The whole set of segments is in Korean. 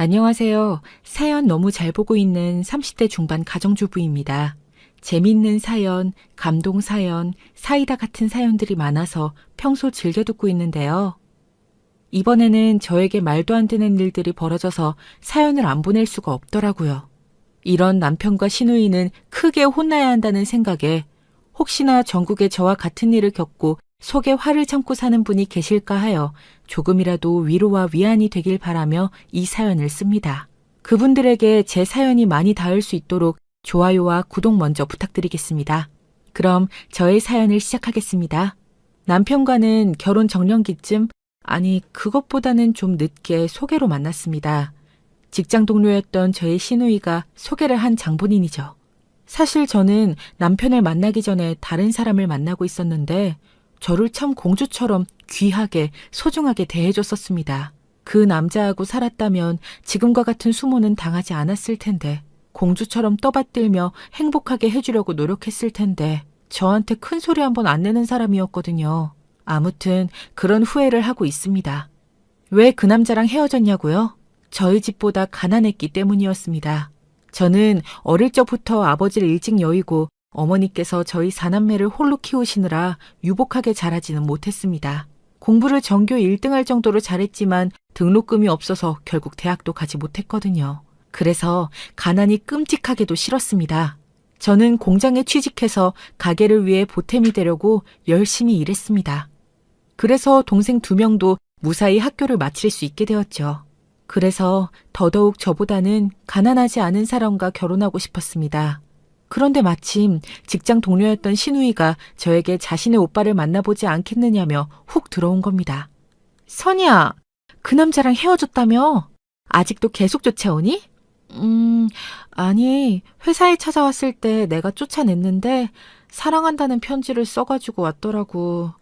안녕하세요. 사연 너무 잘 보고 있는 30대 중반 가정주부입니다. 재미있는 사연, 감동 사연, 사이다 같은 사연들이 많아서 평소 즐겨 듣고 있는데요. 이번에는 저에게 말도 안 되는 일들이 벌어져서 사연을 안 보낼 수가 없더라고요. 이런 남편과 시누이는 크게 혼나야 한다는 생각에 혹시나 전국에 저와 같은 일을 겪고 속에 화를 참고 사는 분이 계실까 하여 조금이라도 위로와 위안이 되길 바라며 이 사연을 씁니다. 그분들에게 제 사연이 많이 닿을 수 있도록 좋아요와 구독 먼저 부탁드리겠습니다. 그럼 저의 사연을 시작하겠습니다. 남편과는 결혼 정년기쯤, 아니 그것보다는 좀 늦게 소개로 만났습니다. 직장 동료였던 저의 시누이가 소개를 한 장본인이죠. 사실 저는 남편을 만나기 전에 다른 사람을 만나고 있었는데 저를 참 공주처럼 귀하게 소중하게 대해줬었습니다. 그 남자하고 살았다면 지금과 같은 수모는 당하지 않았을 텐데 공주처럼 떠받들며 행복하게 해주려고 노력했을 텐데 저한테 큰 소리 한번 안 내는 사람이었거든요. 아무튼 그런 후회를 하고 있습니다. 왜 그 남자랑 헤어졌냐고요? 저희 집보다 가난했기 때문이었습니다. 저는 어릴 적부터 아버지를 일찍 여의고 어머니께서 저희 사남매를 홀로 키우시느라 유복하게 자라지는 못했습니다. 공부를 전교 1등할 정도로 잘했지만 등록금이 없어서 결국 대학도 가지 못했거든요. 그래서 가난이 끔찍하게도 싫었습니다. 저는 공장에 취직해서 가게를 위해 보탬이 되려고 열심히 일했습니다. 그래서 동생 2명도 무사히 학교를 마칠 수 있게 되었죠. 그래서 더더욱 저보다는 가난하지 않은 사람과 결혼하고 싶었습니다. 그런데 마침 직장 동료였던 시누이가 저에게 자신의 오빠를 만나보지 않겠느냐며 훅 들어온 겁니다. 선이야, 그 남자랑 헤어졌다며? 아직도 계속 쫓아오니? 아니, 회사에 찾아왔을 때 내가 쫓아냈는데 사랑한다는 편지를 써가지고 왔더라고.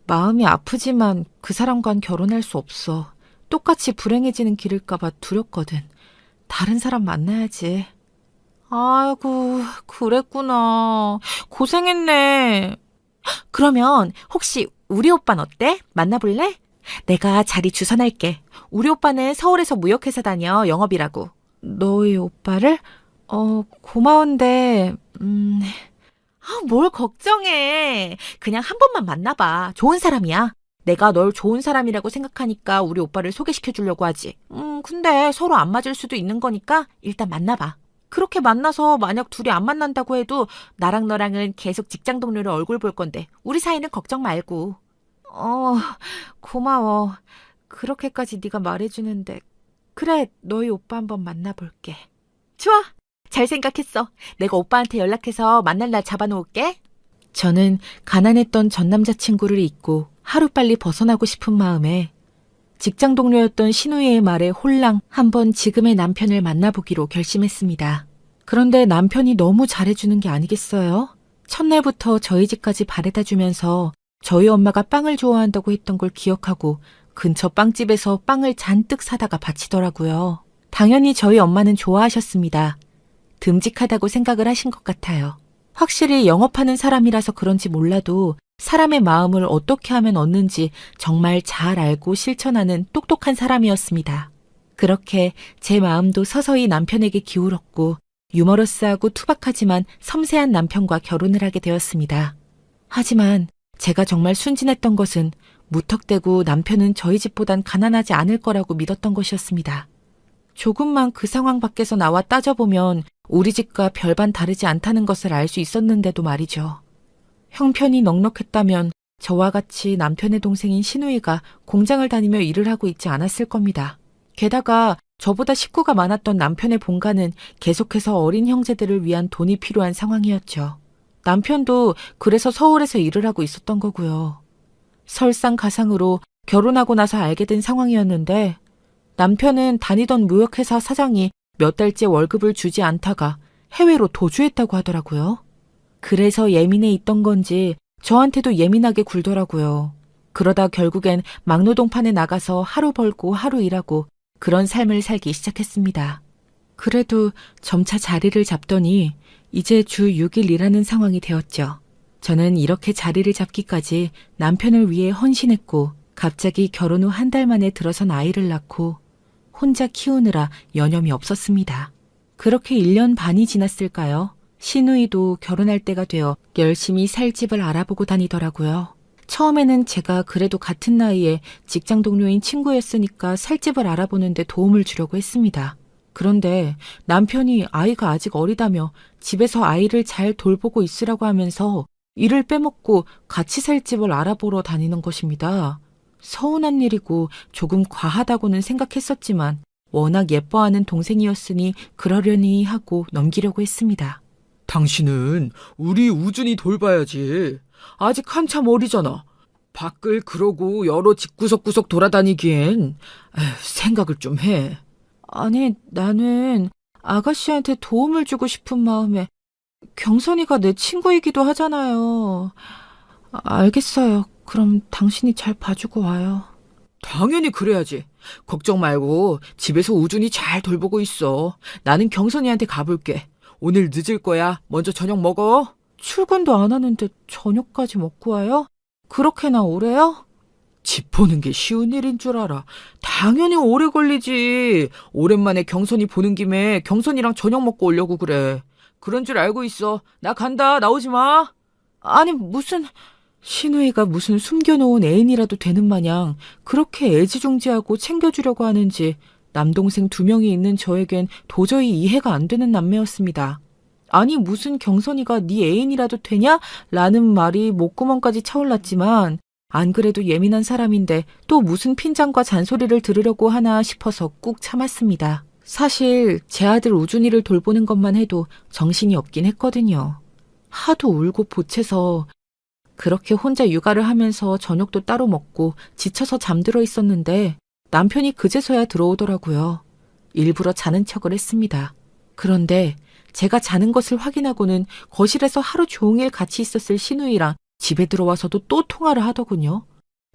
마음이 아프지만 그 사람과는 결혼할 수 없어. 똑같이 불행해지는 길일까봐 두렵거든. 다른 사람 만나야지. 아이고, 그랬구나. 고생했네. 그러면 혹시 우리 오빠는 어때? 만나볼래? 내가 자리 주선할게. 우리 오빠는 서울에서 무역회사 다녀, 영업이라고. 너희 오빠를? 고마운데, 뭘 걱정해. 그냥 한 번만 만나봐. 좋은 사람이야. 내가 널 좋은 사람이라고 생각하니까 우리 오빠를 소개시켜 주려고 하지. 근데 서로 안 맞을 수도 있는 거니까 일단 만나봐. 그렇게 만나서 만약 둘이 안 만난다고 해도 나랑 너랑은 계속 직장 동료를 얼굴 볼 건데 우리 사이는 걱정 말고. 고마워. 그렇게까지 네가 말해주는데. 그래, 너희 오빠 한번 만나볼게. 좋아. 잘 생각했어. 내가 오빠한테 연락해서 만날 날 잡아놓을게. 저는 가난했던 전 남자친구를 잊고 하루빨리 벗어나고 싶은 마음에 직장 동료였던 시누이의 말에 홀랑 한번 지금의 남편을 만나보기로 결심했습니다. 그런데 남편이 너무 잘해주는 게 아니겠어요? 첫날부터 저희 집까지 바래다 주면서 저희 엄마가 빵을 좋아한다고 했던 걸 기억하고 근처 빵집에서 빵을 잔뜩 사다가 바치더라고요. 당연히 저희 엄마는 좋아하셨습니다. 듬직하다고 생각을 하신 것 같아요. 확실히 영업하는 사람이라서 그런지 몰라도 사람의 마음을 어떻게 하면 얻는지 정말 잘 알고 실천하는 똑똑한 사람이었습니다. 그렇게 제 마음도 서서히 남편에게 기울었고 유머러스하고 투박하지만 섬세한 남편과 결혼을 하게 되었습니다. 하지만 제가 정말 순진했던 것은 무턱대고 남편은 저희 집보단 가난하지 않을 거라고 믿었던 것이었습니다. 조금만 그 상황 밖에서 나와 따져보면 우리 집과 별반 다르지 않다는 것을 알 수 있었는데도 말이죠. 형편이 넉넉했다면 저와 같이 남편의 동생인 시누이가 공장을 다니며 일을 하고 있지 않았을 겁니다. 게다가 저보다 식구가 많았던 남편의 본가는 계속해서 어린 형제들을 위한 돈이 필요한 상황이었죠. 남편도 그래서 서울에서 일을 하고 있었던 거고요. 설상가상으로 결혼하고 나서 알게 된 상황이었는데 남편은 다니던 무역회사 사장이 몇 달째 월급을 주지 않다가 해외로 도주했다고 하더라고요. 그래서 예민해 있던 건지 저한테도 예민하게 굴더라고요. 그러다 결국엔 막노동판에 나가서 하루 벌고 하루 일하고 그런 삶을 살기 시작했습니다. 그래도 점차 자리를 잡더니 이제 주 6일 일하는 상황이 되었죠. 저는 이렇게 자리를 잡기까지 남편을 위해 헌신했고 갑자기 결혼 후 한 달 만에 들어선 아이를 낳고 혼자 키우느라 여념이 없었습니다. 그렇게 1년 반이 지났을까요? 신우이도 결혼할 때가 되어 열심히 살 집을 알아보고 다니더라고요. 처음에는 제가 그래도 같은 나이에 직장 동료인 친구였으니까 살 집을 알아보는데 도움을 주려고 했습니다. 그런데 남편이 아이가 아직 어리다며 집에서 아이를 잘 돌보고 있으라고 하면서 일을 빼먹고 같이 살 집을 알아보러 다니는 것입니다. 서운한 일이고 조금 과하다고는 생각했었지만 워낙 예뻐하는 동생이었으니 그러려니 하고 넘기려고 했습니다. 당신은 우리 우준이 돌봐야지. 아직 한참 어리잖아. 밖을 그러고 여러 집 구석구석 돌아다니기엔 생각을 좀 해. 아니, 나는 아가씨한테 도움을 주고 싶은 마음에 경선이가 내 친구이기도 하잖아요. 알겠어요. 그럼 당신이 잘 봐주고 와요. 당연히 그래야지. 걱정 말고 집에서 우준이 잘 돌보고 있어. 나는 경선이한테 가볼게. 오늘 늦을 거야. 먼저 저녁 먹어. 출근도 안 하는데 저녁까지 먹고 와요? 그렇게나 오래요? 집 보는 게 쉬운 일인 줄 알아. 당연히 오래 걸리지. 오랜만에 경선이 보는 김에 경선이랑 저녁 먹고 오려고 그래. 그런 줄 알고 있어. 나 간다. 나오지 마. 아니, 신우이가 무슨 숨겨놓은 애인이라도 되는 마냥 그렇게 애지중지하고 챙겨주려고 하는지 남동생 2명이 있는 저에겐 도저히 이해가 안 되는 남매였습니다. 아니, 무슨 경선이가 네 애인이라도 되냐? 라는 말이 목구멍까지 차올랐지만 안 그래도 예민한 사람인데 또 무슨 핀잔과 잔소리를 들으려고 하나 싶어서 꾹 참았습니다. 사실 제 아들 우준이를 돌보는 것만 해도 정신이 없긴 했거든요. 하도 울고 보채서 그렇게 혼자 육아를 하면서 저녁도 따로 먹고 지쳐서 잠들어 있었는데 남편이 그제서야 들어오더라고요. 일부러 자는 척을 했습니다. 그런데 제가 자는 것을 확인하고는 거실에서 하루 종일 같이 있었을 신우이랑 집에 들어와서도 또 통화를 하더군요.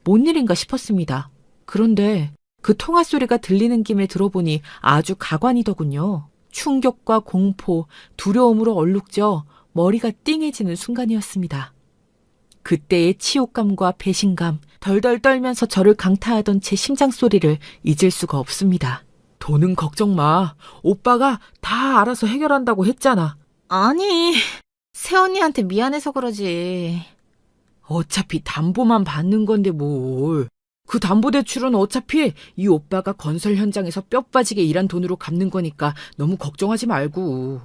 뭔 일인가 싶었습니다. 그런데 그 통화 소리가 들리는 김에 들어보니 아주 가관이더군요. 충격과 공포, 두려움으로 얼룩져 머리가 띵해지는 순간이었습니다. 그때의 치욕감과 배신감, 덜덜 떨면서 저를 강타하던 제 심장 소리를 잊을 수가 없습니다. 돈은 걱정 마. 오빠가 다 알아서 해결한다고 했잖아. 아니, 새언니한테 미안해서 그러지. 어차피 담보만 받는 건데 뭘. 그 담보대출은 어차피 이 오빠가 건설 현장에서 뼈 빠지게 일한 돈으로 갚는 거니까 너무 걱정하지 말고.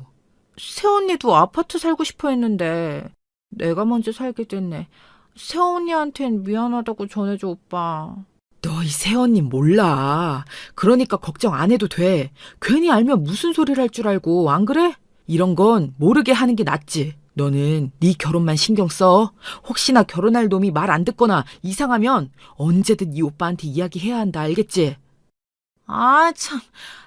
새언니도 아파트 살고 싶어 했는데 내가 먼저 살게 됐네. 새언니한텐 미안하다고 전해줘, 오빠. 너희 새언니 몰라. 그러니까 걱정 안 해도 돼. 괜히 알면 무슨 소리를 할 줄 알고, 안 그래? 이런 건 모르게 하는 게 낫지. 너는 네 결혼만 신경 써. 혹시나 결혼할 놈이 말 안 듣거나 이상하면 언제든 이 오빠한테 이야기해야 한다. 알겠지? 아, 참,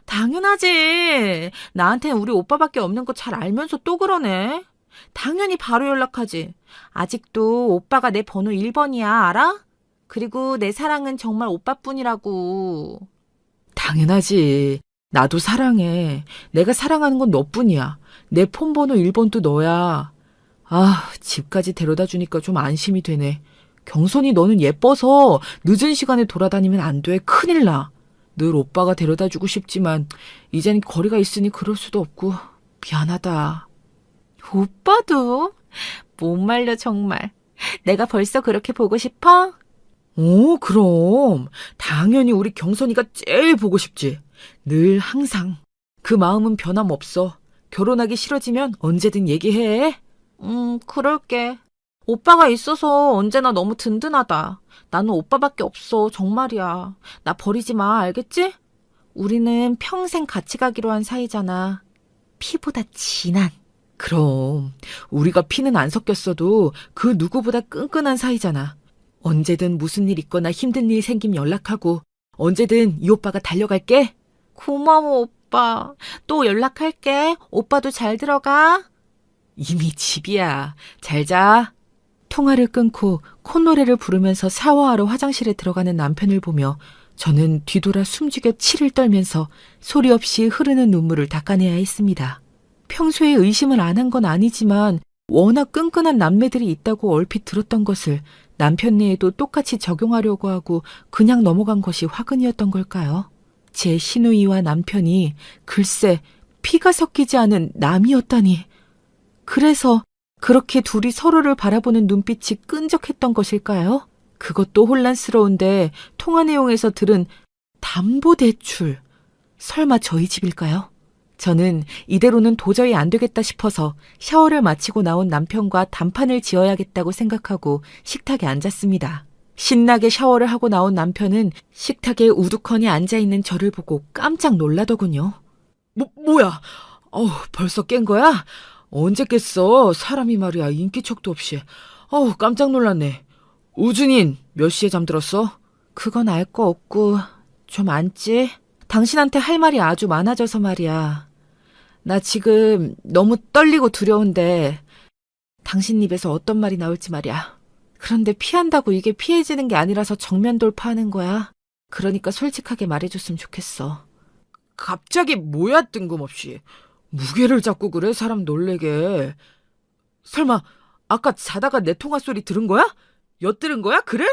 당연하지. 나한텐 우리 오빠밖에 없는 거 잘 알면서 또 그러네. 당연히 바로 연락하지. 아직도 오빠가 내 번호 1번이야, 알아? 그리고 내 사랑은 정말 오빠뿐이라고. 당연하지. 나도 사랑해. 내가 사랑하는 건 너뿐이야. 내 폰번호 1번도 너야. 아, 집까지 데려다 주니까 좀 안심이 되네. 경선이 너는 예뻐서 늦은 시간에 돌아다니면 안 돼. 큰일 나. 늘 오빠가 데려다 주고 싶지만 이젠 거리가 있으니 그럴 수도 없고 미안하다. 오빠도? 못 말려, 정말. 내가 벌써 그렇게 보고 싶어? 오, 그럼. 당연히 우리 경선이가 제일 보고 싶지. 늘 항상. 그 마음은 변함없어. 결혼하기 싫어지면 언제든 얘기해. 그럴게. 오빠가 있어서 언제나 너무 든든하다. 나는 오빠밖에 없어, 정말이야. 나 버리지 마, 알겠지? 우리는 평생 같이 가기로 한 사이잖아. 피보다 진한. 그럼 우리가 피는 안 섞였어도 그 누구보다 끈끈한 사이잖아. 언제든 무슨 일 있거나 힘든 일 생기면 연락하고 언제든 이 오빠가 달려갈게. 고마워, 오빠. 또 연락할게. 오빠도 잘 들어가. 이미 집이야. 잘 자. 통화를 끊고 콧노래를 부르면서 샤워하러 화장실에 들어가는 남편을 보며 저는 뒤돌아 숨죽여 치를 떨면서 소리 없이 흐르는 눈물을 닦아내야 했습니다. 평소에 의심을 안 한 건 아니지만 워낙 끈끈한 남매들이 있다고 얼핏 들었던 것을 남편네에도 똑같이 적용하려고 하고 그냥 넘어간 것이 화근이었던 걸까요? 제 시누이와 남편이 글쎄 피가 섞이지 않은 남이었다니. 그래서 그렇게 둘이 서로를 바라보는 눈빛이 끈적했던 것일까요? 그것도 혼란스러운데 통화 내용에서 들은 담보대출. 설마 저희 집일까요? 저는 이대로는 도저히 안 되겠다 싶어서 샤워를 마치고 나온 남편과 단판을 지어야겠다고 생각하고 식탁에 앉았습니다. 신나게 샤워를 하고 나온 남편은 식탁에 우두커니 앉아있는 저를 보고 깜짝 놀라더군요. 뭐야? 벌써 깬 거야? 언제 깼어? 사람이 말이야, 인기척도 없이. 깜짝 놀랐네. 우준인, 몇 시에 잠들었어? 그건 알 거 없고 좀 앉지? 당신한테 할 말이 아주 많아져서 말이야. 나 지금 너무 떨리고 두려운데 당신 입에서 어떤 말이 나올지 말이야. 그런데 피한다고 이게 피해지는 게 아니라서 정면 돌파하는 거야. 그러니까 솔직하게 말해줬으면 좋겠어. 갑자기 뭐야, 뜬금없이. 무게를 잡고 그래, 사람 놀래게. 설마 아까 자다가 내 통화 소리 들은 거야? 엿들은 거야? 그래?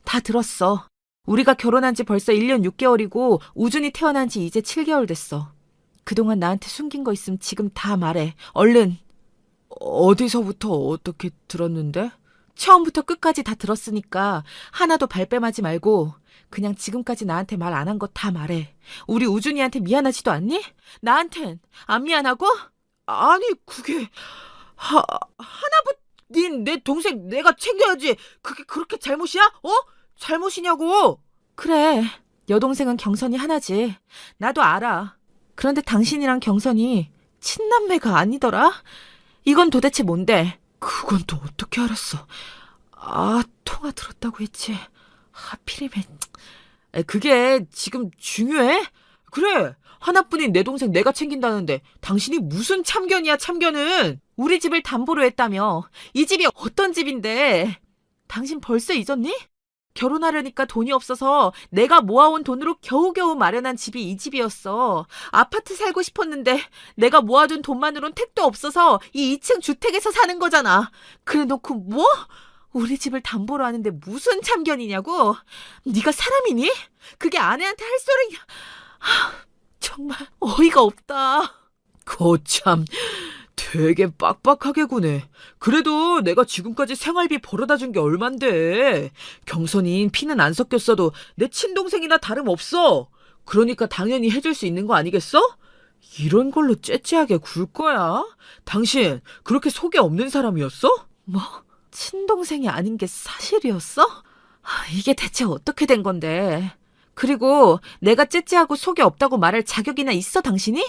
다 들었어. 우리가 결혼한 지 벌써 1년 6개월이고 우준이 태어난 지 이제 7개월 됐어. 그동안 나한테 숨긴 거 있으면 지금 다 말해. 얼른. 어디서부터 어떻게 들었는데? 처음부터 끝까지 다 들었으니까 하나도 발뺌하지 말고 그냥 지금까지 나한테 말 안 한 거 다 말해. 우리 우준이한테 미안하지도 않니? 나한텐 안 미안하고? 아니, 그게 하나뿐인 내 동생 내가 챙겨야지. 그게 그렇게 잘못이야? 잘못이냐고. 그래, 여동생은 경선이 하나지. 나도 알아. 그런데 당신이랑 경선이 친남매가 아니더라? 이건 도대체 뭔데? 그건 또 어떻게 알았어? 통화 들었다고 했지. 하필이면. 그게 지금 중요해? 그래, 하나뿐인 내 동생 내가 챙긴다는데 당신이 무슨 참견이야, 참견은. 우리 집을 담보로 했다며. 이 집이 어떤 집인데? 당신 벌써 잊었니? 결혼하려니까 돈이 없어서 내가 모아온 돈으로 겨우겨우 마련한 집이 이 집이었어. 아파트 살고 싶었는데 내가 모아둔 돈만으론 택도 없어서 이 2층 주택에서 사는 거잖아. 그래 놓고 뭐? 우리 집을 담보로 하는데 무슨 참견이냐고? 네가 사람이니? 그게 아내한테 할 소리냐? 정말 어이가 없다. 거참, 되게 빡빡하게 구네. 그래도 내가 지금까지 생활비 벌어다 준 게 얼만데. 경선인 피는 안 섞였어도 내 친동생이나 다름없어. 그러니까 당연히 해줄 수 있는 거 아니겠어? 이런 걸로 째째하게 굴 거야? 당신 그렇게 속에 없는 사람이었어? 뭐? 친동생이 아닌 게 사실이었어? 이게 대체 어떻게 된 건데? 그리고 내가 째째하고 속에 없다고 말할 자격이나 있어, 당신이?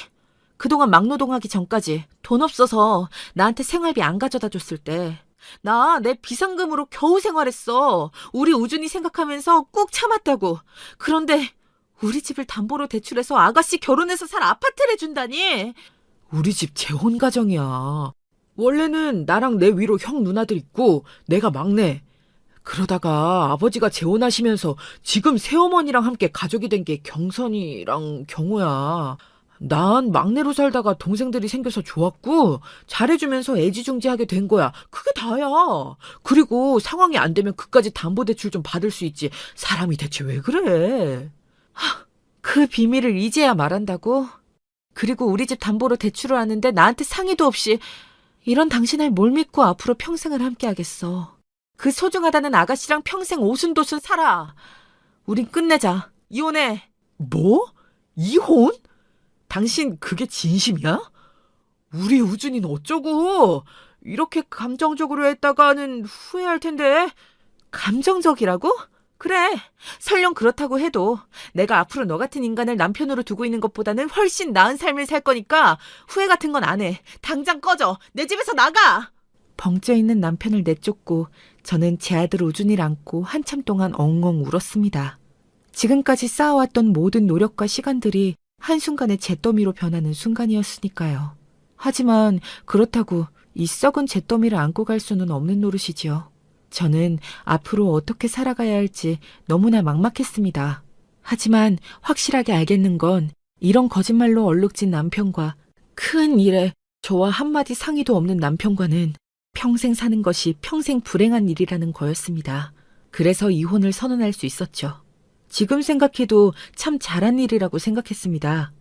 그동안 막노동하기 전까지 돈 없어서 나한테 생활비 안 가져다 줬을 때 나 내 비상금으로 겨우 생활했어. 우리 우준이 생각하면서 꾹 참았다고. 그런데 우리 집을 담보로 대출해서 아가씨 결혼해서 살 아파트를 준다니. 우리 집 재혼 가정이야. 원래는 나랑 내 위로 형 누나들 있고 내가 막내. 그러다가 아버지가 재혼하시면서 지금 새어머니랑 함께 가족이 된 게 경선이랑 경호야. 난 막내로 살다가 동생들이 생겨서 좋았고 잘해주면서 애지중지하게 된 거야. 그게 다야. 그리고 상황이 안 되면 그까지 담보대출 좀 받을 수 있지. 사람이 대체 왜 그래? 그 비밀을 이제야 말한다고? 그리고 우리 집 담보로 대출을 하는데 나한테 상의도 없이. 이런 당신을 뭘 믿고 앞으로 평생을 함께 하겠어. 그 소중하다는 아가씨랑 평생 오순도순 살아. 우린 끝내자. 이혼해. 뭐? 이혼? 당신 그게 진심이야? 우리 우준이는 어쩌고? 이렇게 감정적으로 했다가는 후회할 텐데. 감정적이라고? 그래. 설령 그렇다고 해도 내가 앞으로 너 같은 인간을 남편으로 두고 있는 것보다는 훨씬 나은 삶을 살 거니까 후회 같은 건 안 해. 당장 꺼져. 내 집에서 나가. 벙쪄 있는 남편을 내쫓고 저는 제 아들 우준이를 안고 한참 동안 엉엉 울었습니다. 지금까지 쌓아왔던 모든 노력과 시간들이 한순간에 잿더미로 변하는 순간이었으니까요. 하지만 그렇다고 이 썩은 잿더미를 안고 갈 수는 없는 노릇이지요. 저는 앞으로 어떻게 살아가야 할지 너무나 막막했습니다. 하지만 확실하게 알겠는 건 이런 거짓말로 얼룩진 남편과 큰 일에 저와 한마디 상의도 없는 남편과는 평생 사는 것이 평생 불행한 일이라는 거였습니다. 그래서 이혼을 선언할 수 있었죠. 지금 생각해도 참 잘한 일이라고 생각했습니다.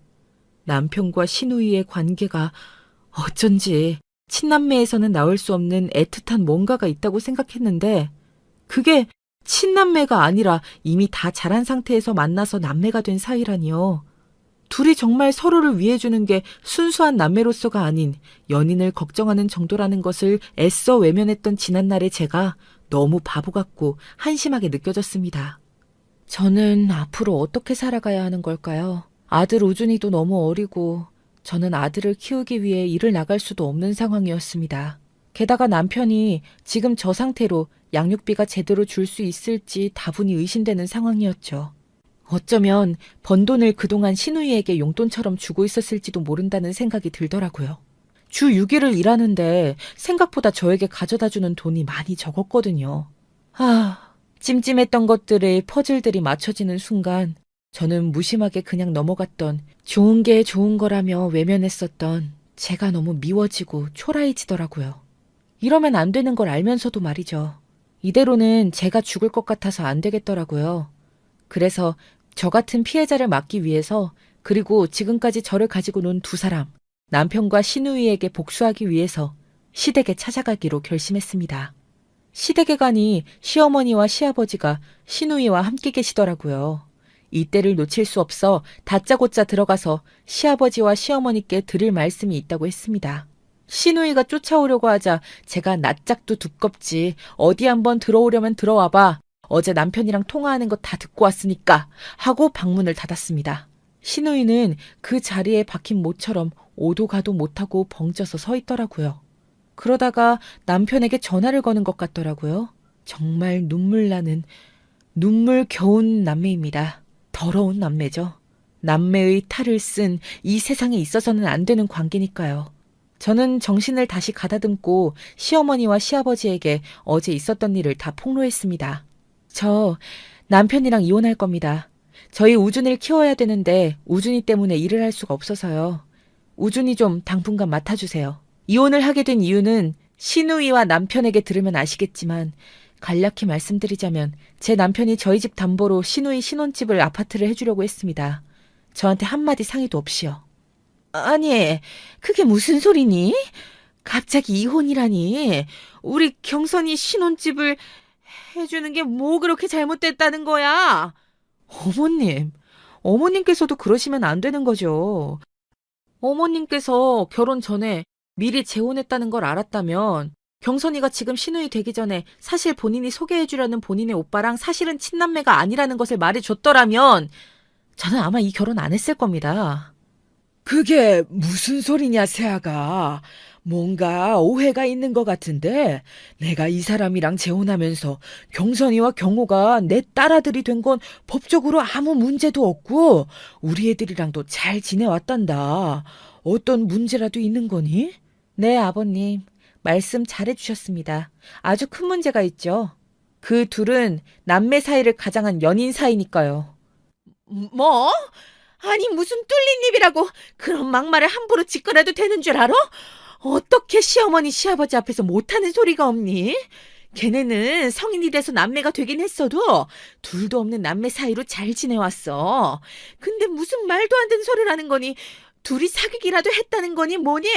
남편과 시누이의 관계가 어쩐지 친남매에서는 나올 수 없는 애틋한 뭔가가 있다고 생각했는데 그게 친남매가 아니라 이미 다 자란 상태에서 만나서 남매가 된 사이라니요. 둘이 정말 서로를 위해주는 게 순수한 남매로서가 아닌 연인을 걱정하는 정도라는 것을 애써 외면했던 지난날의 제가 너무 바보 같고 한심하게 느껴졌습니다. 저는 앞으로 어떻게 살아가야 하는 걸까요? 아들 우준이도 너무 어리고 저는 아들을 키우기 위해 일을 나갈 수도 없는 상황이었습니다. 게다가 남편이 지금 저 상태로 양육비가 제대로 줄 수 있을지 다분히 의심되는 상황이었죠. 어쩌면 번 돈을 그동안 시누이에게 용돈처럼 주고 있었을지도 모른다는 생각이 들더라고요. 주 6일을 일하는데 생각보다 저에게 가져다주는 돈이 많이 적었거든요. 찜찜했던 것들의 퍼즐들이 맞춰지는 순간 저는 무심하게 그냥 넘어갔던 좋은 게 좋은 거라며 외면했었던 제가 너무 미워지고 초라해지더라고요. 이러면 안 되는 걸 알면서도 말이죠. 이대로는 제가 죽을 것 같아서 안 되겠더라고요. 그래서 저 같은 피해자를 막기 위해서 그리고 지금까지 저를 가지고 논 두 사람, 남편과 시누이에게 복수하기 위해서 시댁에 찾아가기로 결심했습니다. 시댁에 가니 시어머니와 시아버지가 시누이와 함께 계시더라고요. 이때를 놓칠 수 없어 다짜고짜 들어가서 시아버지와 시어머니께 드릴 말씀이 있다고 했습니다. 시누이가 쫓아오려고 하자 제가 낯짝도 두껍지 어디 한번 들어오려면 들어와봐. 어제 남편이랑 통화하는 거 다 듣고 왔으니까 하고 방문을 닫았습니다. 시누이는 그 자리에 박힌 모처럼 오도 가도 못하고 벙쪄서 서 있더라고요. 그러다가 남편에게 전화를 거는 것 같더라고요. 정말 눈물 나는 눈물겨운 남매입니다. 더러운 남매죠. 남매의 탈을 쓴 이 세상에 있어서는 안 되는 관계니까요. 저는 정신을 다시 가다듬고 시어머니와 시아버지에게 어제 있었던 일을 다 폭로했습니다. 저 남편이랑 이혼할 겁니다. 저희 우준이를 키워야 되는데 우준이 때문에 일을 할 수가 없어서요. 우준이 좀 당분간 맡아주세요. 이혼을 하게 된 이유는 시누이와 남편에게 들으면 아시겠지만 간략히 말씀드리자면 제 남편이 저희 집 담보로 시누이 신혼집을 아파트를 해주려고 했습니다. 저한테 한마디 상의도 없이요. 아니, 그게 무슨 소리니? 갑자기 이혼이라니. 우리 경선이 신혼집을 해주는 게 뭐 그렇게 잘못됐다는 거야? 어머님께서도 그러시면 안 되는 거죠. 어머님께서 결혼 전에 미리 재혼했다는 걸 알았다면 경선이가 지금 시누이 되기 전에 사실 본인이 소개해주려는 본인의 오빠랑 사실은 친남매가 아니라는 것을 말해줬더라면 저는 아마 이 결혼 안 했을 겁니다. 그게 무슨 소리냐, 세아가. 뭔가 오해가 있는 것 같은데 내가 이 사람이랑 재혼하면서 경선이와 경호가 내 딸아들이 된 건 법적으로 아무 문제도 없고 우리 애들이랑도 잘 지내왔단다. 어떤 문제라도 있는 거니? 네, 아버님. 말씀 잘해주셨습니다. 아주 큰 문제가 있죠. 그 둘은 남매 사이를 가장한 연인 사이니까요. 뭐? 아니 무슨 뚫린 입이라고 그런 막말을 함부로 짓거려도 되는 줄 알아? 어떻게 시어머니 시아버지 앞에서 못하는 소리가 없니? 걔네는 성인이 돼서 남매가 되긴 했어도 둘도 없는 남매 사이로 잘 지내왔어. 근데 무슨 말도 안 되는 소리를 하는 거니? 둘이 사귀기라도 했다는 거니 뭐니?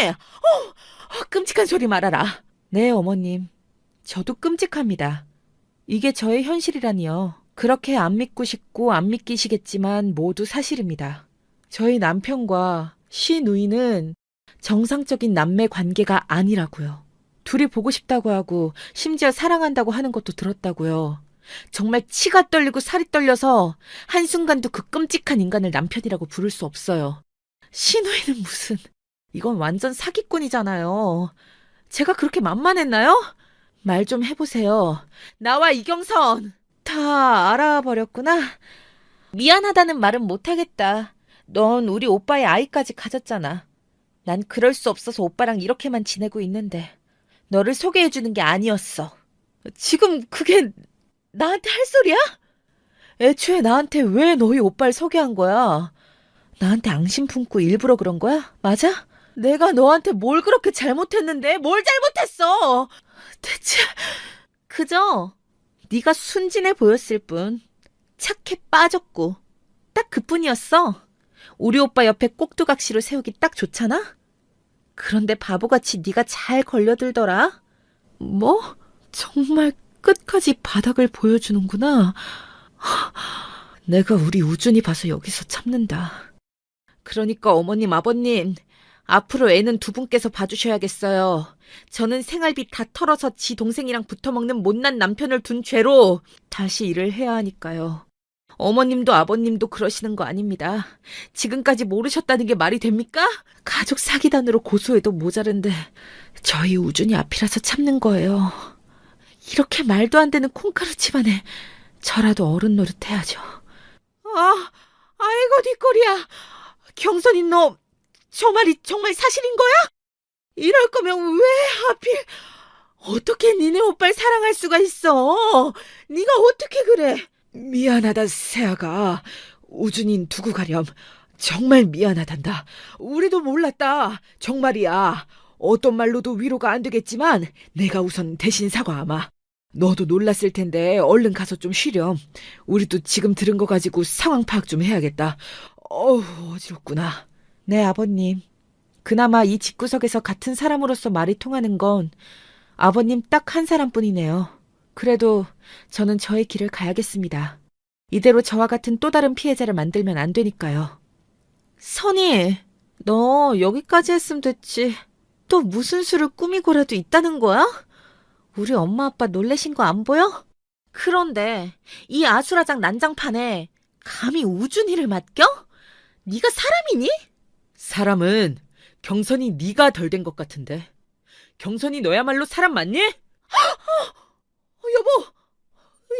끔찍한 소리 말아라. 네, 어머님. 저도 끔찍합니다. 이게 저의 현실이라니요. 그렇게 안 믿고 싶고 안 믿기시겠지만 모두 사실입니다. 저희 남편과 시누이는 정상적인 남매 관계가 아니라고요. 둘이 보고 싶다고 하고 심지어 사랑한다고 하는 것도 들었다고요. 정말 치가 떨리고 살이 떨려서 한순간도 그 끔찍한 인간을 남편이라고 부를 수 없어요. 시누이는 무슨, 이건 완전 사기꾼이잖아요. 제가 그렇게 만만했나요? 말 좀 해보세요. 나와 이경선 다 알아버렸구나. 미안하다는 말은 못하겠다. 넌 우리 오빠의 아이까지 가졌잖아. 난 그럴 수 없어서 오빠랑 이렇게만 지내고 있는데 너를 소개해주는 게 아니었어. 지금 그게 나한테 할 소리야? 애초에 나한테 왜 너희 오빠를 소개한 거야? 나한테 앙심 품고 일부러 그런 거야? 맞아? 내가 너한테 뭘 그렇게 잘못했는데? 뭘 잘못했어? 대체 그저 네가 순진해 보였을 뿐. 착해 빠졌고 딱 그뿐이었어. 우리 오빠 옆에 꼭두각시로 세우기 딱 좋잖아? 그런데 바보같이 네가 잘 걸려들더라. 뭐? 정말 끝까지 바닥을 보여주는구나. 내가 우리 우준이 봐서 여기서 참는다. 그러니까 어머님, 아버님, 앞으로 애는 두 분께서 봐주셔야겠어요. 저는 생활비 다 털어서 지 동생이랑 붙어먹는 못난 남편을 둔 죄로 다시 일을 해야 하니까요. 어머님도 아버님도 그러시는 거 아닙니다. 지금까지 모르셨다는 게 말이 됩니까? 가족 사기단으로 고소해도 모자른데 저희 우준이 앞이라서 참는 거예요. 이렇게 말도 안 되는 콩가루 집안에 저라도 어른 노릇해야죠. 아이고 뒷골이야. 경선이 너 저 말이 정말 사실인 거야? 이럴 거면 왜 하필 어떻게 니네 오빠를 사랑할 수가 있어? 네가 어떻게 그래? 미안하다, 세아가. 우준인 두고 가렴. 정말 미안하단다. 우리도 몰랐다. 정말이야. 어떤 말로도 위로가 안 되겠지만 내가 우선 대신 사과하마. 너도 놀랐을 텐데 얼른 가서 좀 쉬렴. 우리도 지금 들은 거 가지고 상황 파악 좀 해야겠다. 어지럽구나. 네, 아버님. 그나마 이 집구석에서 같은 사람으로서 말이 통하는 건 아버님 딱 한 사람뿐이네요. 그래도 저는 저의 길을 가야겠습니다. 이대로 저와 같은 또 다른 피해자를 만들면 안 되니까요. 선희, 너 여기까지 했으면 됐지. 또 무슨 수를 꾸미고라도 있다는 거야? 우리 엄마 아빠 놀래신 거 안 보여? 그런데 이 아수라장 난장판에 감히 우준이를 맡겨? 네가 사람이니? 사람은 경선이 네가 덜 된 것 같은데. 경선이 너야말로 사람 맞니?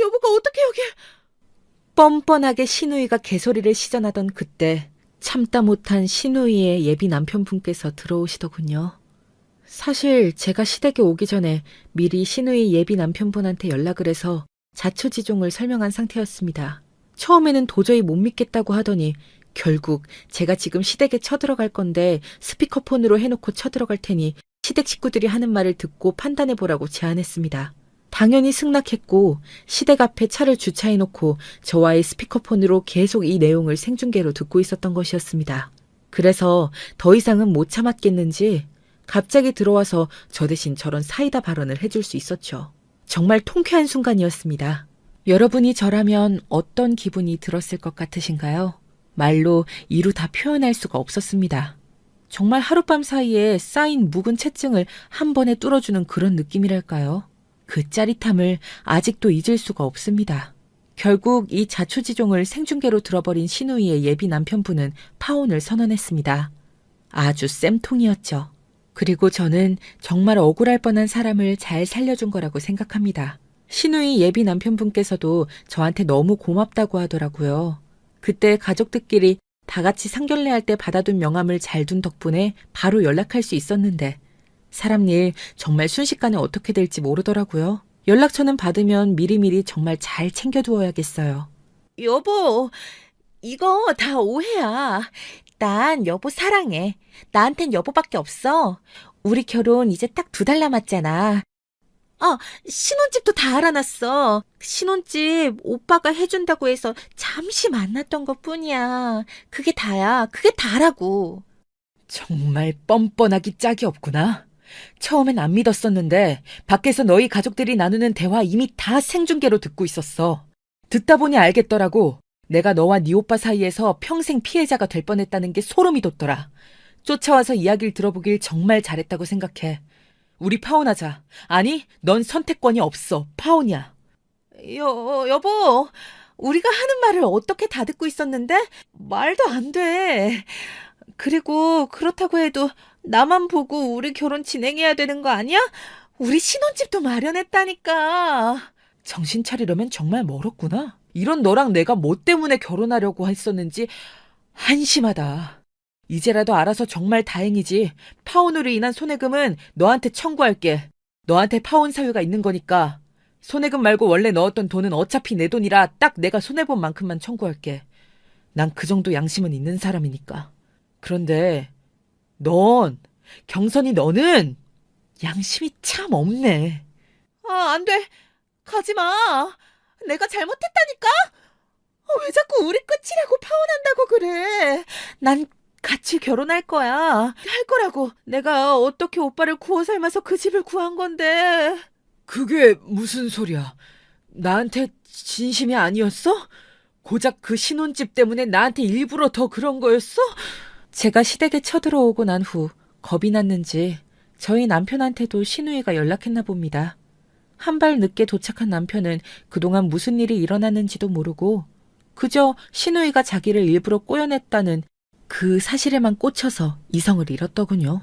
여보가 어떻게 여기? 뻔뻔하게 신우이가 개소리를 시전하던 그때 참다 못한 신우이의 예비 남편분께서 들어오시더군요. 사실 제가 시댁에 오기 전에 미리 신우이 예비 남편분한테 연락을 해서 자초지종을 설명한 상태였습니다. 처음에는 도저히 못 믿겠다고 하더니 결국 제가 지금 시댁에 쳐들어갈 건데 스피커폰으로 해놓고 쳐들어갈 테니 시댁 식구들이 하는 말을 듣고 판단해보라고 제안했습니다. 당연히 승낙했고 시댁 앞에 차를 주차해놓고 저와의 스피커폰으로 계속 이 내용을 생중계로 듣고 있었던 것이었습니다. 그래서 더 이상은 못 참았겠는지 갑자기 들어와서 저 대신 저런 사이다 발언을 해줄 수 있었죠. 정말 통쾌한 순간이었습니다. 여러분이 저라면 어떤 기분이 들었을 것 같으신가요? 말로 이루 다 표현할 수가 없었습니다. 정말 하룻밤 사이에 쌓인 묵은 채증을 한 번에 뚫어주는 그런 느낌이랄까요? 그 짜릿함을 아직도 잊을 수가 없습니다. 결국 이 자초지종을 생중계로 들어버린 신우이의 예비 남편분은 파혼을 선언했습니다. 아주 쌤통이었죠. 그리고 저는 정말 억울할 뻔한 사람을 잘 살려준 거라고 생각합니다. 신우이 예비 남편분께서도 저한테 너무 고맙다고 하더라고요. 그때 가족들끼리 다 같이 상견례할 때 받아둔 명함을 잘 둔 덕분에 바로 연락할 수 있었는데 사람 일 정말 순식간에 어떻게 될지 모르더라고요. 연락처는 받으면 미리미리 정말 잘 챙겨두어야겠어요. 여보, 이거 다 오해야. 난 여보 사랑해. 나한텐 여보밖에 없어. 우리 결혼 이제 딱 2달 남았잖아. 신혼집도 다 알아놨어. 신혼집 오빠가 해준다고 해서 잠시 만났던 것뿐이야. 그게 다야. 그게 다라고. 정말 뻔뻔하기 짝이 없구나. 처음엔 안 믿었었는데 밖에서 너희 가족들이 나누는 대화 이미 다 생중계로 듣고 있었어. 듣다 보니 알겠더라고. 내가 너와 네 오빠 사이에서 평생 피해자가 될 뻔했다는 게 소름이 돋더라. 쫓아와서 이야기를 들어보길 정말 잘했다고 생각해. 우리 파혼하자. 아니, 넌 선택권이 없어. 파혼이야. 여보, 우리가 하는 말을 어떻게 다 듣고 있었는데? 말도 안 돼. 그리고 그렇다고 해도 나만 보고 우리 결혼 진행해야 되는 거 아니야? 우리 신혼집도 마련했다니까. 정신 차리려면 정말 멀었구나. 이런 너랑 내가 뭐 때문에 결혼하려고 했었는지 한심하다. 이제라도 알아서 정말 다행이지. 파혼으로 인한 손해금은 너한테 청구할게. 너한테 파혼 사유가 있는 거니까. 손해금 말고 원래 넣었던 돈은 어차피 내 돈이라 딱 내가 손해본 만큼만 청구할게. 난 그 정도 양심은 있는 사람이니까. 그런데 경선이 너는 양심이 참 없네. 안 돼. 가지 마. 내가 잘못했다니까? 왜 자꾸 우리 끝이라고 파혼한다고 그래? 난 같이 결혼할 거야. 할 거라고. 내가 어떻게 오빠를 구워 삶아서 그 집을 구한 건데. 그게 무슨 소리야? 나한테 진심이 아니었어? 고작 그 신혼집 때문에 나한테 일부러 더 그런 거였어? 제가 시댁에 쳐들어오고 난 후 겁이 났는지 저희 남편한테도 신우이가 연락했나 봅니다. 한 발 늦게 도착한 남편은 그동안 무슨 일이 일어났는지도 모르고 그저 신우이가 자기를 일부러 꼬여냈다는 그 사실에만 꽂혀서 이성을 잃었더군요.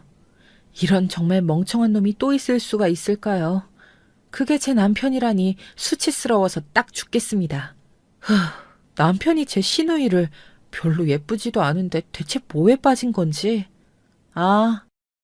이런 정말 멍청한 놈이 또 있을 수가 있을까요? 그게 제 남편이라니 수치스러워서 딱 죽겠습니다. 남편이 제 신우이를 별로 예쁘지도 않은데 대체 뭐에 빠진 건지. 아,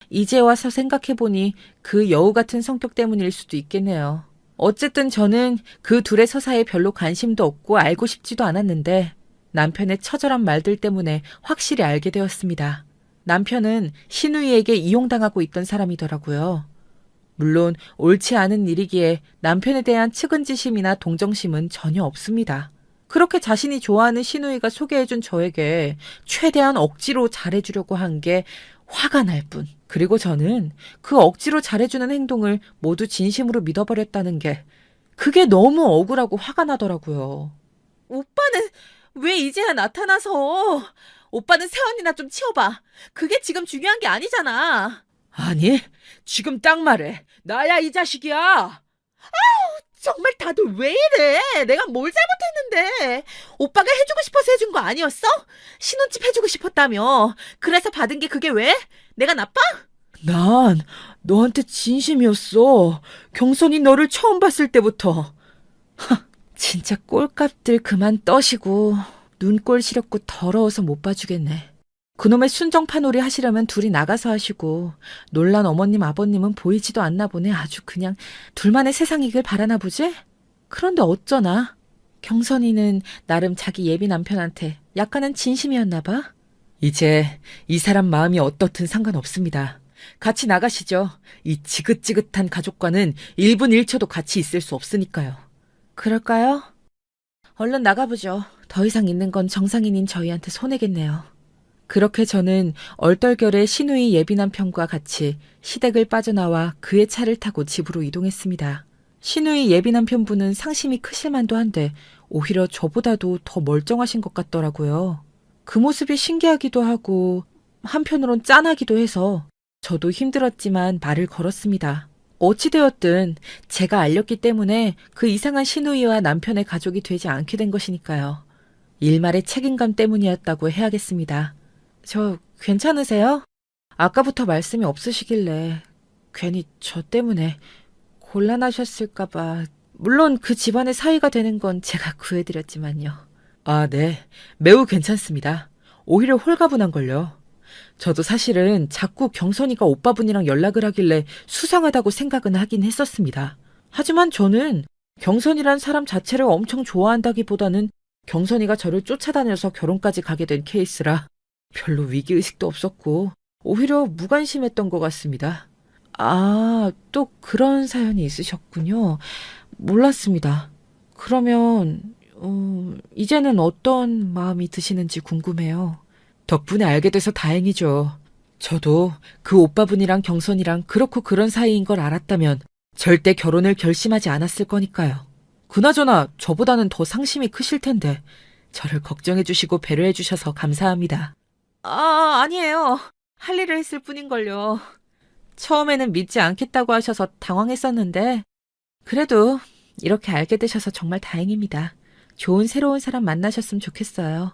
이제 와서 생각해보니 그 여우 같은 성격 때문일 수도 있겠네요. 어쨌든 저는 그 둘의 서사에 별로 관심도 없고 알고 싶지도 않았는데 남편의 처절한 말들 때문에 확실히 알게 되었습니다. 남편은 신우이에게 이용당하고 있던 사람이더라고요. 물론 옳지 않은 일이기에 남편에 대한 측은지심이나 동정심은 전혀 없습니다. 그렇게 자신이 좋아하는 신우이가 소개해준 저에게 최대한 억지로 잘해주려고 한 게 화가 날 뿐. 그리고 저는 그 억지로 잘해주는 행동을 모두 진심으로 믿어버렸다는 게 그게 너무 억울하고 화가 나더라고요. 오빠는 왜 이제야 나타나서? 오빠는 세원이나 좀 치워봐. 그게 지금 중요한 게 아니잖아. 아니, 지금 딱 말해. 나야 이 자식이야. 정말 다들 왜 이래? 내가 뭘 잘못했는데? 오빠가 해주고 싶어서 해준 거 아니었어? 신혼집 해주고 싶었다며. 그래서 받은 게 그게 왜? 내가 나빠? 난 너한테 진심이었어. 경선이 너를 처음 봤을 때부터. 진짜 꼴값들 그만 떠시고 눈꼴 시렵고 더러워서 못 봐주겠네. 그놈의 순정파놀이 하시려면 둘이 나가서 하시고 놀란 어머님 아버님은 보이지도 않나 보네. 아주 그냥 둘만의 세상이길 바라나 보지? 그런데 어쩌나 경선이는 나름 자기 예비 남편한테 약간은 진심이었나 봐. 이제 이 사람 마음이 어떻든 상관없습니다. 같이 나가시죠. 이 지긋지긋한 가족과는 1분 1초도 같이 있을 수 없으니까요. 그럴까요? 얼른 나가보죠. 더 이상 있는 건 정상인인 저희한테 손해겠네요. 그렇게 저는 얼떨결에 신우이 예비 남편과 같이 시댁을 빠져나와 그의 차를 타고 집으로 이동했습니다. 신우이 예비 남편분은 상심이 크실만도 한데 오히려 저보다도 더 멀쩡하신 것 같더라고요. 그 모습이 신기하기도 하고 한편으론 짠하기도 해서 저도 힘들었지만 말을 걸었습니다. 어찌되었든 제가 알렸기 때문에 그 이상한 신우이와 남편의 가족이 되지 않게 된 것이니까요. 일말의 책임감 때문이었다고 해야겠습니다. 저 괜찮으세요? 아까부터 말씀이 없으시길래 괜히 저 때문에 곤란하셨을까봐. 물론 그 집안의 사위가 되는 건 제가 구해드렸지만요. 아, 네. 매우 괜찮습니다. 오히려 홀가분한걸요. 저도 사실은 자꾸 경선이가 오빠분이랑 연락을 하길래 수상하다고 생각은 하긴 했었습니다. 하지만 저는 경선이란 사람 자체를 엄청 좋아한다기보다는 경선이가 저를 쫓아다녀서 결혼까지 가게 된 케이스라 별로 위기의식도 없었고 오히려 무관심했던 것 같습니다. 아, 또 그런 사연이 있으셨군요. 몰랐습니다. 그러면 이제는 어떤 마음이 드시는지 궁금해요. 덕분에 알게 돼서 다행이죠. 저도 그 오빠분이랑 경선이랑 그렇고 그런 사이인 걸 알았다면 절대 결혼을 결심하지 않았을 거니까요. 그나저나 저보다는 더 상심이 크실 텐데 저를 걱정해 주시고 배려해 주셔서 감사합니다. 아니에요. 할 일을 했을 뿐인걸요. 처음에는 믿지 않겠다고 하셔서 당황했었는데 그래도 이렇게 알게 되셔서 정말 다행입니다. 좋은 새로운 사람 만나셨으면 좋겠어요.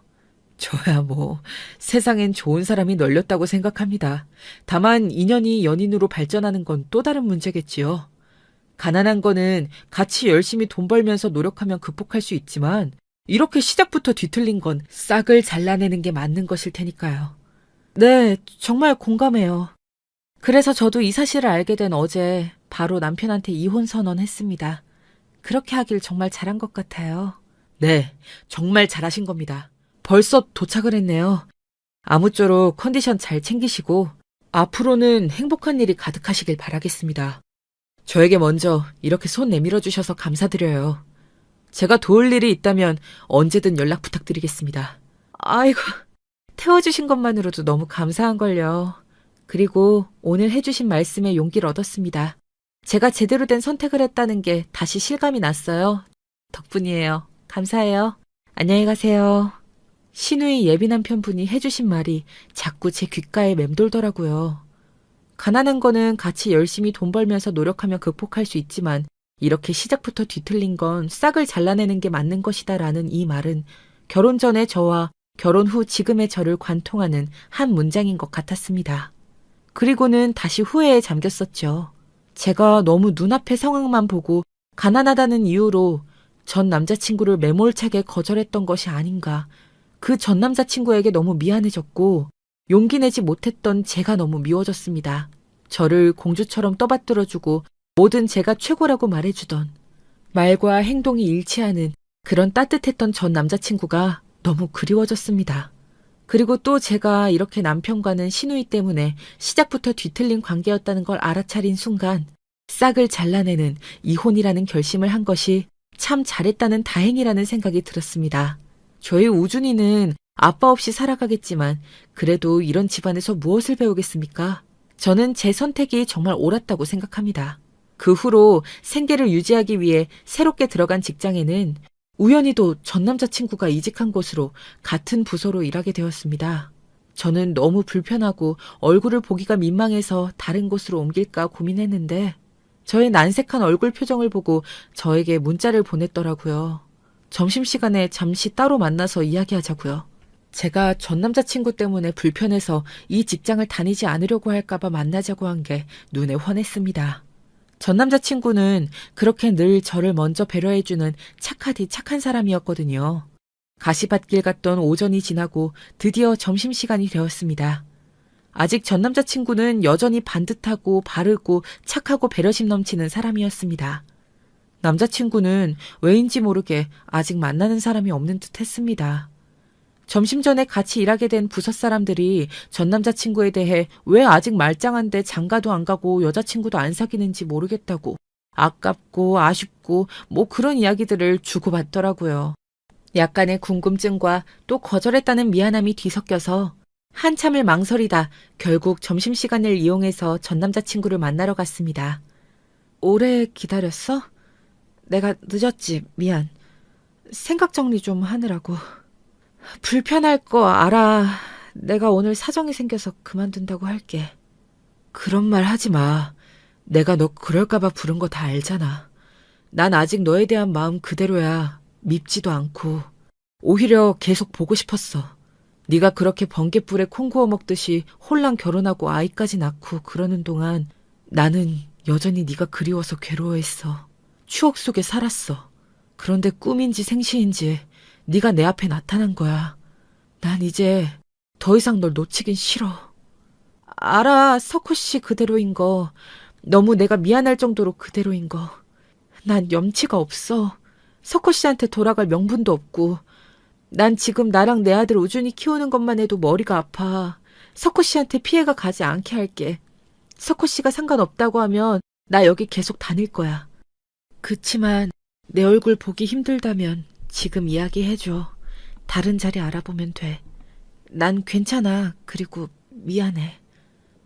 저야 뭐 세상엔 좋은 사람이 널렸다고 생각합니다. 다만 인연이 연인으로 발전하는 건 또 다른 문제겠지요. 가난한 거는 같이 열심히 돈 벌면서 노력하면 극복할 수 있지만 이렇게 시작부터 뒤틀린 건 싹을 잘라내는 게 맞는 것일 테니까요. 네, 정말 공감해요. 그래서 저도 이 사실을 알게 된 어제 바로 남편한테 이혼 선언했습니다. 그렇게 하길 정말 잘한 것 같아요. 네, 정말 잘하신 겁니다. 벌써 도착을 했네요. 아무쪼록 컨디션 잘 챙기시고 앞으로는 행복한 일이 가득하시길 바라겠습니다. 저에게 먼저 이렇게 손 내밀어 주셔서 감사드려요. 제가 도울 일이 있다면 언제든 연락 부탁드리겠습니다. 아이고, 태워주신 것만으로도 너무 감사한걸요. 그리고 오늘 해주신 말씀에 용기를 얻었습니다. 제가 제대로 된 선택을 했다는 게 다시 실감이 났어요. 덕분이에요. 감사해요. 안녕히 가세요. 신우이 예비 남편분이 해주신 말이 자꾸 제 귓가에 맴돌더라고요. 가난한 거는 같이 열심히 돈 벌면서 노력하면 극복할 수 있지만 이렇게 시작부터 뒤틀린 건 싹을 잘라내는 게 맞는 것이다라는 이 말은 결혼 전에 저와 결혼 후 지금의 저를 관통하는 한 문장인 것 같았습니다. 그리고는 다시 후회에 잠겼었죠. 제가 너무 눈앞의 상황만 보고 가난하다는 이유로 전 남자친구를 매몰차게 거절했던 것이 아닌가. 그 전 남자친구에게 너무 미안해졌고 용기 내지 못했던 제가 너무 미워졌습니다. 저를 공주처럼 떠받들어주고 뭐든 제가 최고라고 말해주던 말과 행동이 일치하는 그런 따뜻했던 전 남자친구가 너무 그리워졌습니다. 그리고 또 제가 이렇게 남편과는 신우이 때문에 시작부터 뒤틀린 관계였다는 걸 알아차린 순간 싹을 잘라내는 이혼이라는 결심을 한 것이 참 잘했다는 다행이라는 생각이 들었습니다. 저희 우준이는 아빠 없이 살아가겠지만 그래도 이런 집안에서 무엇을 배우겠습니까? 저는 제 선택이 정말 옳았다고 생각합니다. 그 후로 생계를 유지하기 위해 새롭게 들어간 직장에는 우연히도 전 남자친구가 이직한 곳으로 같은 부서로 일하게 되었습니다. 저는 너무 불편하고 얼굴을 보기가 민망해서 다른 곳으로 옮길까 고민했는데 저의 난색한 얼굴 표정을 보고 저에게 문자를 보냈더라고요. 점심시간에 잠시 따로 만나서 이야기하자고요. 제가 전 남자친구 때문에 불편해서 이 직장을 다니지 않으려고 할까봐 만나자고 한 게 눈에 훤했습니다. 전 남자친구는 그렇게 늘 저를 먼저 배려해주는 착하디 착한 사람이었거든요. 가시밭길 갔던 오전이 지나고 드디어 점심시간이 되었습니다. 아직 전 남자친구는 여전히 반듯하고 바르고 착하고 배려심 넘치는 사람이었습니다. 남자친구는 왜인지 모르게 아직 만나는 사람이 없는 듯 했습니다. 점심 전에 같이 일하게 된 부서 사람들이 전 남자친구에 대해 왜 아직 말짱한데 장가도 안 가고 여자친구도 안 사귀는지 모르겠다고 아깝고 아쉽고 뭐 그런 이야기들을 주고받더라고요. 약간의 궁금증과 또 거절했다는 미안함이 뒤섞여서 한참을 망설이다 결국 점심시간을 이용해서 전 남자친구를 만나러 갔습니다. 오래 기다렸어? 내가 늦었지. 미안. 생각 정리 좀 하느라고. 불편할 거 알아. 내가 오늘 사정이 생겨서 그만둔다고 할게. 그런 말 하지 마. 내가 너 그럴까봐 부른 거 다 알잖아. 난 아직 너에 대한 마음 그대로야. 밉지도 않고. 오히려 계속 보고 싶었어. 네가 그렇게 번갯불에 콩 구워 먹듯이 홀랑 결혼하고 아이까지 낳고 그러는 동안 나는 여전히 네가 그리워서 괴로워했어. 추억 속에 살았어. 그런데 꿈인지 생시인지 네가 내 앞에 나타난 거야. 난 이제 더 이상 널 놓치긴 싫어. 알아, 석호 씨 그대로인 거. 너무 내가 미안할 정도로 그대로인 거. 난 염치가 없어. 석호 씨한테 돌아갈 명분도 없고. 난 지금 나랑 내 아들 우준이 키우는 것만 해도 머리가 아파. 석호 씨한테 피해가 가지 않게 할게. 석호 씨가 상관없다고 하면 나 여기 계속 다닐 거야. 그치만 내 얼굴 보기 힘들다면 지금 이야기해줘. 다른 자리 알아보면 돼. 난 괜찮아. 그리고 미안해.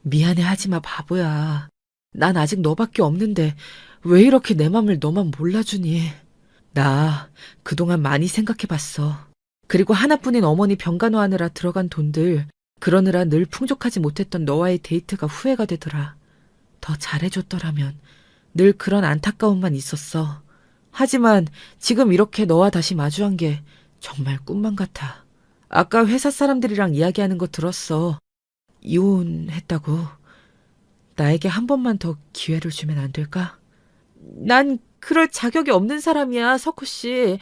미안해 하지마 바보야. 난 아직 너밖에 없는데 왜 이렇게 내 맘을 너만 몰라주니. 나 그동안 많이 생각해봤어. 그리고 하나뿐인 어머니 병간호하느라 들어간 돈들 그러느라 늘 풍족하지 못했던 너와의 데이트가 후회가 되더라. 더 잘해줬더라면. 늘 그런 안타까움만 있었어. 하지만 지금 이렇게 너와 다시 마주한 게 정말 꿈만 같아. 아까 회사 사람들이랑 이야기하는 거 들었어. 이혼했다고. 나에게 한 번만 더 기회를 주면 안 될까? 난 그럴 자격이 없는 사람이야, 석호 씨.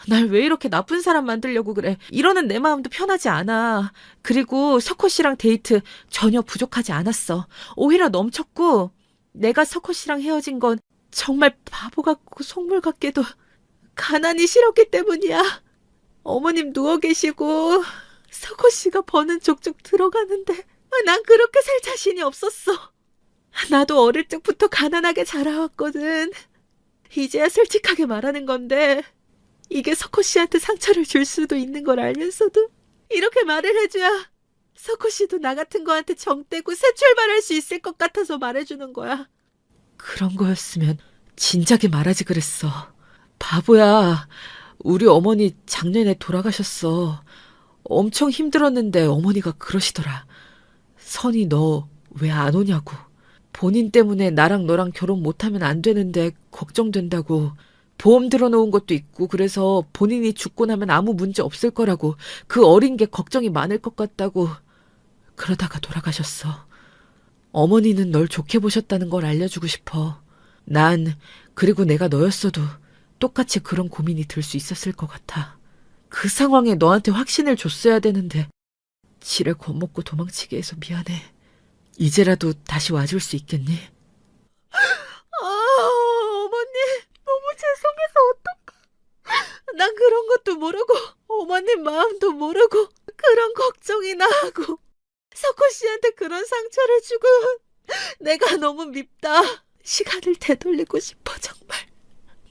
날 왜 이렇게 나쁜 사람 만들려고 그래. 이러는 내 마음도 편하지 않아. 그리고 석호 씨랑 데이트 전혀 부족하지 않았어. 오히려 넘쳤고 내가 석호 씨랑 헤어진 건 정말 바보 같고 속물 같게도 가난이 싫었기 때문이야. 어머님 누워 계시고 석호 씨가 버는 족족 들어가는데 난 그렇게 살 자신이 없었어. 나도 어릴 적부터 가난하게 자라왔거든. 이제야 솔직하게 말하는 건데 이게 석호 씨한테 상처를 줄 수도 있는 걸 알면서도 이렇게 말을 해줘야 석호 씨도 나 같은 거한테 정 떼고 새 출발할 수 있을 것 같아서 말해주는 거야. 그런 거였으면 진작에 말하지 그랬어. 바보야. 우리 어머니 작년에 돌아가셨어. 엄청 힘들었는데 어머니가 그러시더라. 선이 너 왜 안 오냐고. 본인 때문에 나랑 너랑 결혼 못하면 안 되는데 걱정된다고. 보험 들어놓은 것도 있고 그래서 본인이 죽고 나면 아무 문제 없을 거라고. 그 어린 게 걱정이 많을 것 같다고. 그러다가 돌아가셨어. 어머니는 널 좋게 보셨다는 걸 알려주고 싶어. 그리고 내가 너였어도 똑같이 그런 고민이 들 수 있었을 것 같아. 그 상황에 너한테 확신을 줬어야 되는데 지레 겁먹고 도망치게 해서 미안해. 이제라도 다시 와줄 수 있겠니? 어머니 너무 죄송해서 어떡해. 난 그런 것도 모르고 어머님 마음도 모르고 그런 걱정이나 하고 석호 씨한테 그런 상처를 주고 내가 너무 밉다. 시간을 되돌리고 싶어 정말.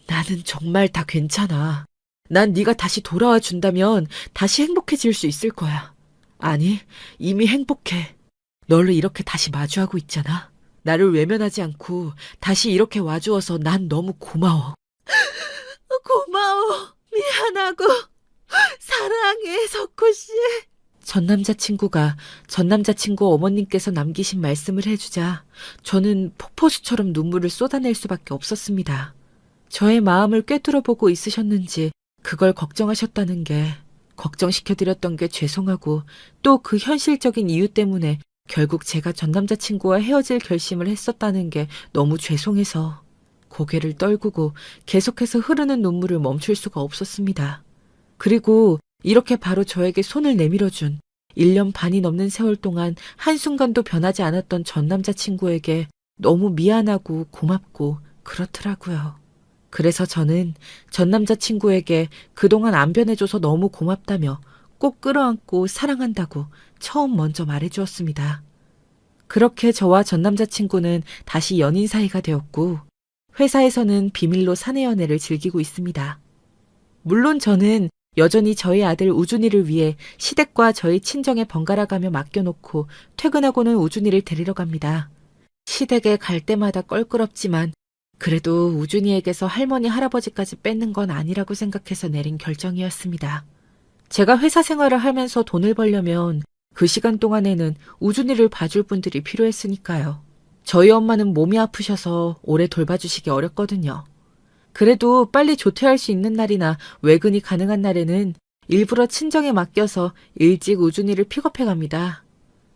나는 정말 다 괜찮아. 난 네가 다시 돌아와 준다면 다시 행복해질 수 있을 거야. 아니, 이미 행복해. 널 이렇게 다시 마주하고 있잖아. 나를 외면하지 않고 다시 이렇게 와주어서 난 너무 고마워. 고마워. 미안하고 사랑해, 석호 씨. 전 남자친구 어머님께서 남기신 말씀을 해주자 저는 폭포수처럼 눈물을 쏟아낼 수밖에 없었습니다. 저의 마음을 꿰뚫어보고 있으셨는지 그걸 걱정하셨다는 게, 걱정시켜드렸던 게 죄송하고 또 그 현실적인 이유 때문에 결국 제가 전 남자친구와 헤어질 결심을 했었다는 게 너무 죄송해서 고개를 떨구고 계속해서 흐르는 눈물을 멈출 수가 없었습니다. 그리고 이렇게 바로 저에게 손을 내밀어준 1년 반이 넘는 세월 동안 한순간도 변하지 않았던 전 남자친구에게 너무 미안하고 고맙고 그렇더라고요. 그래서 저는 전 남자친구에게 그동안 안 변해줘서 너무 고맙다며 꼭 끌어안고 사랑한다고 처음 먼저 말해주었습니다. 그렇게 저와 전 남자친구는 다시 연인 사이가 되었고 회사에서는 비밀로 사내 연애를 즐기고 있습니다. 물론 저는 여전히 저희 아들 우준이를 위해 시댁과 저희 친정에 번갈아가며 맡겨놓고 퇴근하고는 우준이를 데리러 갑니다. 시댁에 갈 때마다 껄끄럽지만 그래도 우준이에게서 할머니 할아버지까지 뺏는 건 아니라고 생각해서 내린 결정이었습니다. 제가 회사 생활을 하면서 돈을 벌려면 그 시간 동안에는 우준이를 봐줄 분들이 필요했으니까요. 저희 엄마는 몸이 아프셔서 오래 돌봐주시기 어렵거든요. 그래도 빨리 조퇴할 수 있는 날이나 외근이 가능한 날에는 일부러 친정에 맡겨서 일찍 우준이를 픽업해 갑니다.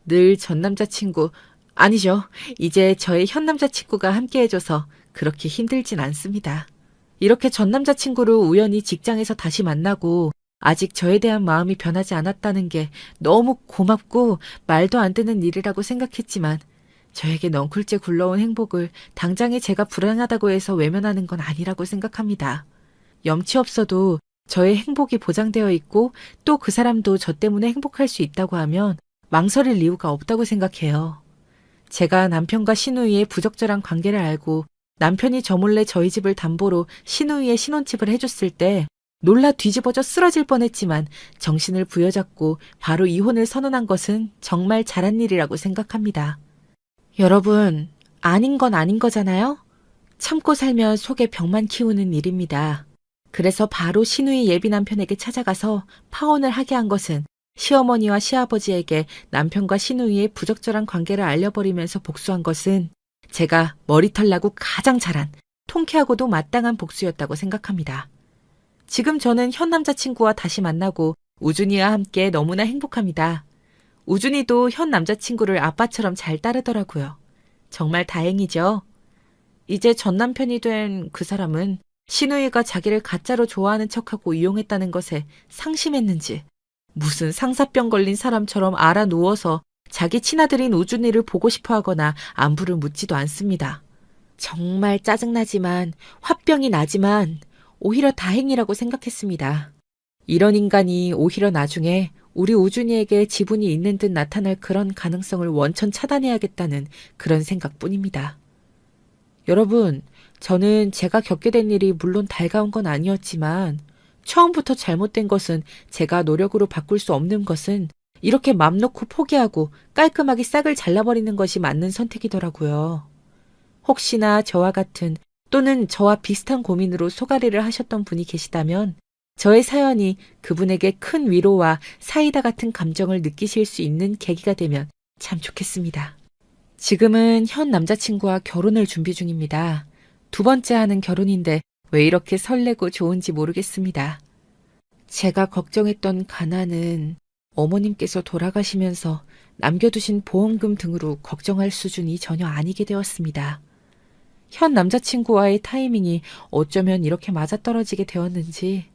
늘 전 남자친구, 아니죠. 이제 저의 현 남자친구가 함께 해줘서 그렇게 힘들진 않습니다. 이렇게 전 남자친구를 우연히 직장에서 다시 만나고 아직 저에 대한 마음이 변하지 않았다는 게 너무 고맙고 말도 안 되는 일이라고 생각했지만 저에게 넝쿨째 굴러온 행복을 당장에 제가 불행하다고 해서 외면하는 건 아니라고 생각합니다. 염치 없어도 저의 행복이 보장되어 있고 또 그 사람도 저 때문에 행복할 수 있다고 하면 망설일 이유가 없다고 생각해요. 제가 남편과 신우이의 부적절한 관계를 알고 남편이 저 몰래 저희 집을 담보로 신우이의 신혼집을 해줬을 때 놀라 뒤집어져 쓰러질 뻔했지만 정신을 부여잡고 바로 이혼을 선언한 것은 정말 잘한 일이라고 생각합니다. 여러분, 아닌 건 아닌 거잖아요? 참고 살면 속에 병만 키우는 일입니다. 그래서 바로 신우이 예비 남편에게 찾아가서 파혼을 하게 한 것은 시어머니와 시아버지에게 남편과 신우이의 부적절한 관계를 알려버리면서 복수한 것은 제가 머리털 나고 가장 잘한 통쾌하고도 마땅한 복수였다고 생각합니다. 지금 저는 현 남자친구와 다시 만나고 우준이와 함께 너무나 행복합니다. 우준이도 현 남자친구를 아빠처럼 잘 따르더라고요. 정말 다행이죠. 이제 전 남편이 된 그 사람은 신우이가 자기를 가짜로 좋아하는 척하고 이용했다는 것에 상심했는지 무슨 상사병 걸린 사람처럼 알아 누워서 자기 친아들인 우준이를 보고 싶어 하거나 안부를 묻지도 않습니다. 정말 짜증나지만 화병이 나지만 오히려 다행이라고 생각했습니다. 이런 인간이 오히려 나중에 우리 우준이에게 지분이 있는 듯 나타날 그런 가능성을 원천 차단해야겠다는 그런 생각뿐입니다. 여러분, 저는 제가 겪게 된 일이 물론 달가운 건 아니었지만 처음부터 잘못된 것은 제가 노력으로 바꿀 수 없는 것은 이렇게 맘 놓고 포기하고 깔끔하게 싹을 잘라버리는 것이 맞는 선택이더라고요. 혹시나 저와 같은 또는 저와 비슷한 고민으로 소가리를 하셨던 분이 계시다면 저의 사연이 그분에게 큰 위로와 사이다 같은 감정을 느끼실 수 있는 계기가 되면 참 좋겠습니다. 지금은 현 남자친구와 결혼을 준비 중입니다. 두 번째 하는 결혼인데 왜 이렇게 설레고 좋은지 모르겠습니다. 제가 걱정했던 가난은 어머님께서 돌아가시면서 남겨두신 보험금 등으로 걱정할 수준이 전혀 아니게 되었습니다. 현 남자친구와의 타이밍이 어쩌면 이렇게 맞아떨어지게 되었는지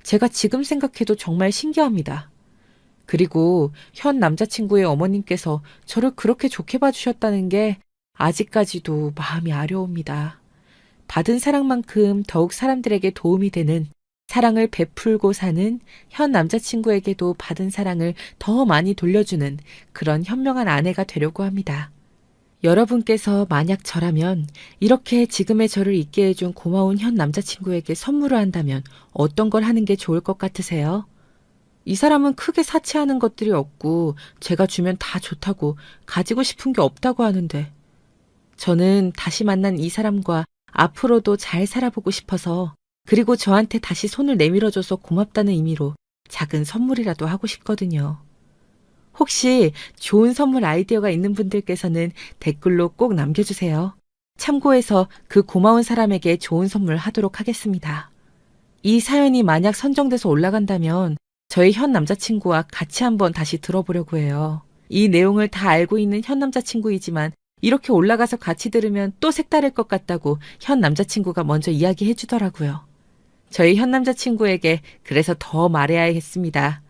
제가 지금 생각해도 정말 신기합니다. 그리고 현 남자친구의 어머님께서 저를 그렇게 좋게 봐주셨다는 게 아직까지도 마음이 아려옵니다. 받은 사랑만큼 더욱 사람들에게 도움이 되는 사랑을 베풀고 사는 현 남자친구에게도 받은 사랑을 더 많이 돌려주는 그런 현명한 아내가 되려고 합니다. 여러분께서 만약 저라면 이렇게 지금의 저를 있게 해준 고마운 현 남자친구에게 선물을 한다면 어떤 걸 하는 게 좋을 것 같으세요? 이 사람은 크게 사치하는 것들이 없고 제가 주면 다 좋다고 가지고 싶은 게 없다고 하는데 저는 다시 만난 이 사람과 앞으로도 잘 살아보고 싶어서 그리고 저한테 다시 손을 내밀어줘서 고맙다는 의미로 작은 선물이라도 하고 싶거든요. 혹시 좋은 선물 아이디어가 있는 분들께서는 댓글로 꼭 남겨주세요. 참고해서 그 고마운 사람에게 좋은 선물 하도록 하겠습니다. 이 사연이 만약 선정돼서 올라간다면 저희 현 남자친구와 같이 한번 다시 들어보려고 해요. 이 내용을 다 알고 있는 현 남자친구이지만 이렇게 올라가서 같이 들으면 또 색다를 것 같다고 현 남자친구가 먼저 이야기해 주더라고요. 저희 현 남자친구에게 그래서 더 말해야겠습니다.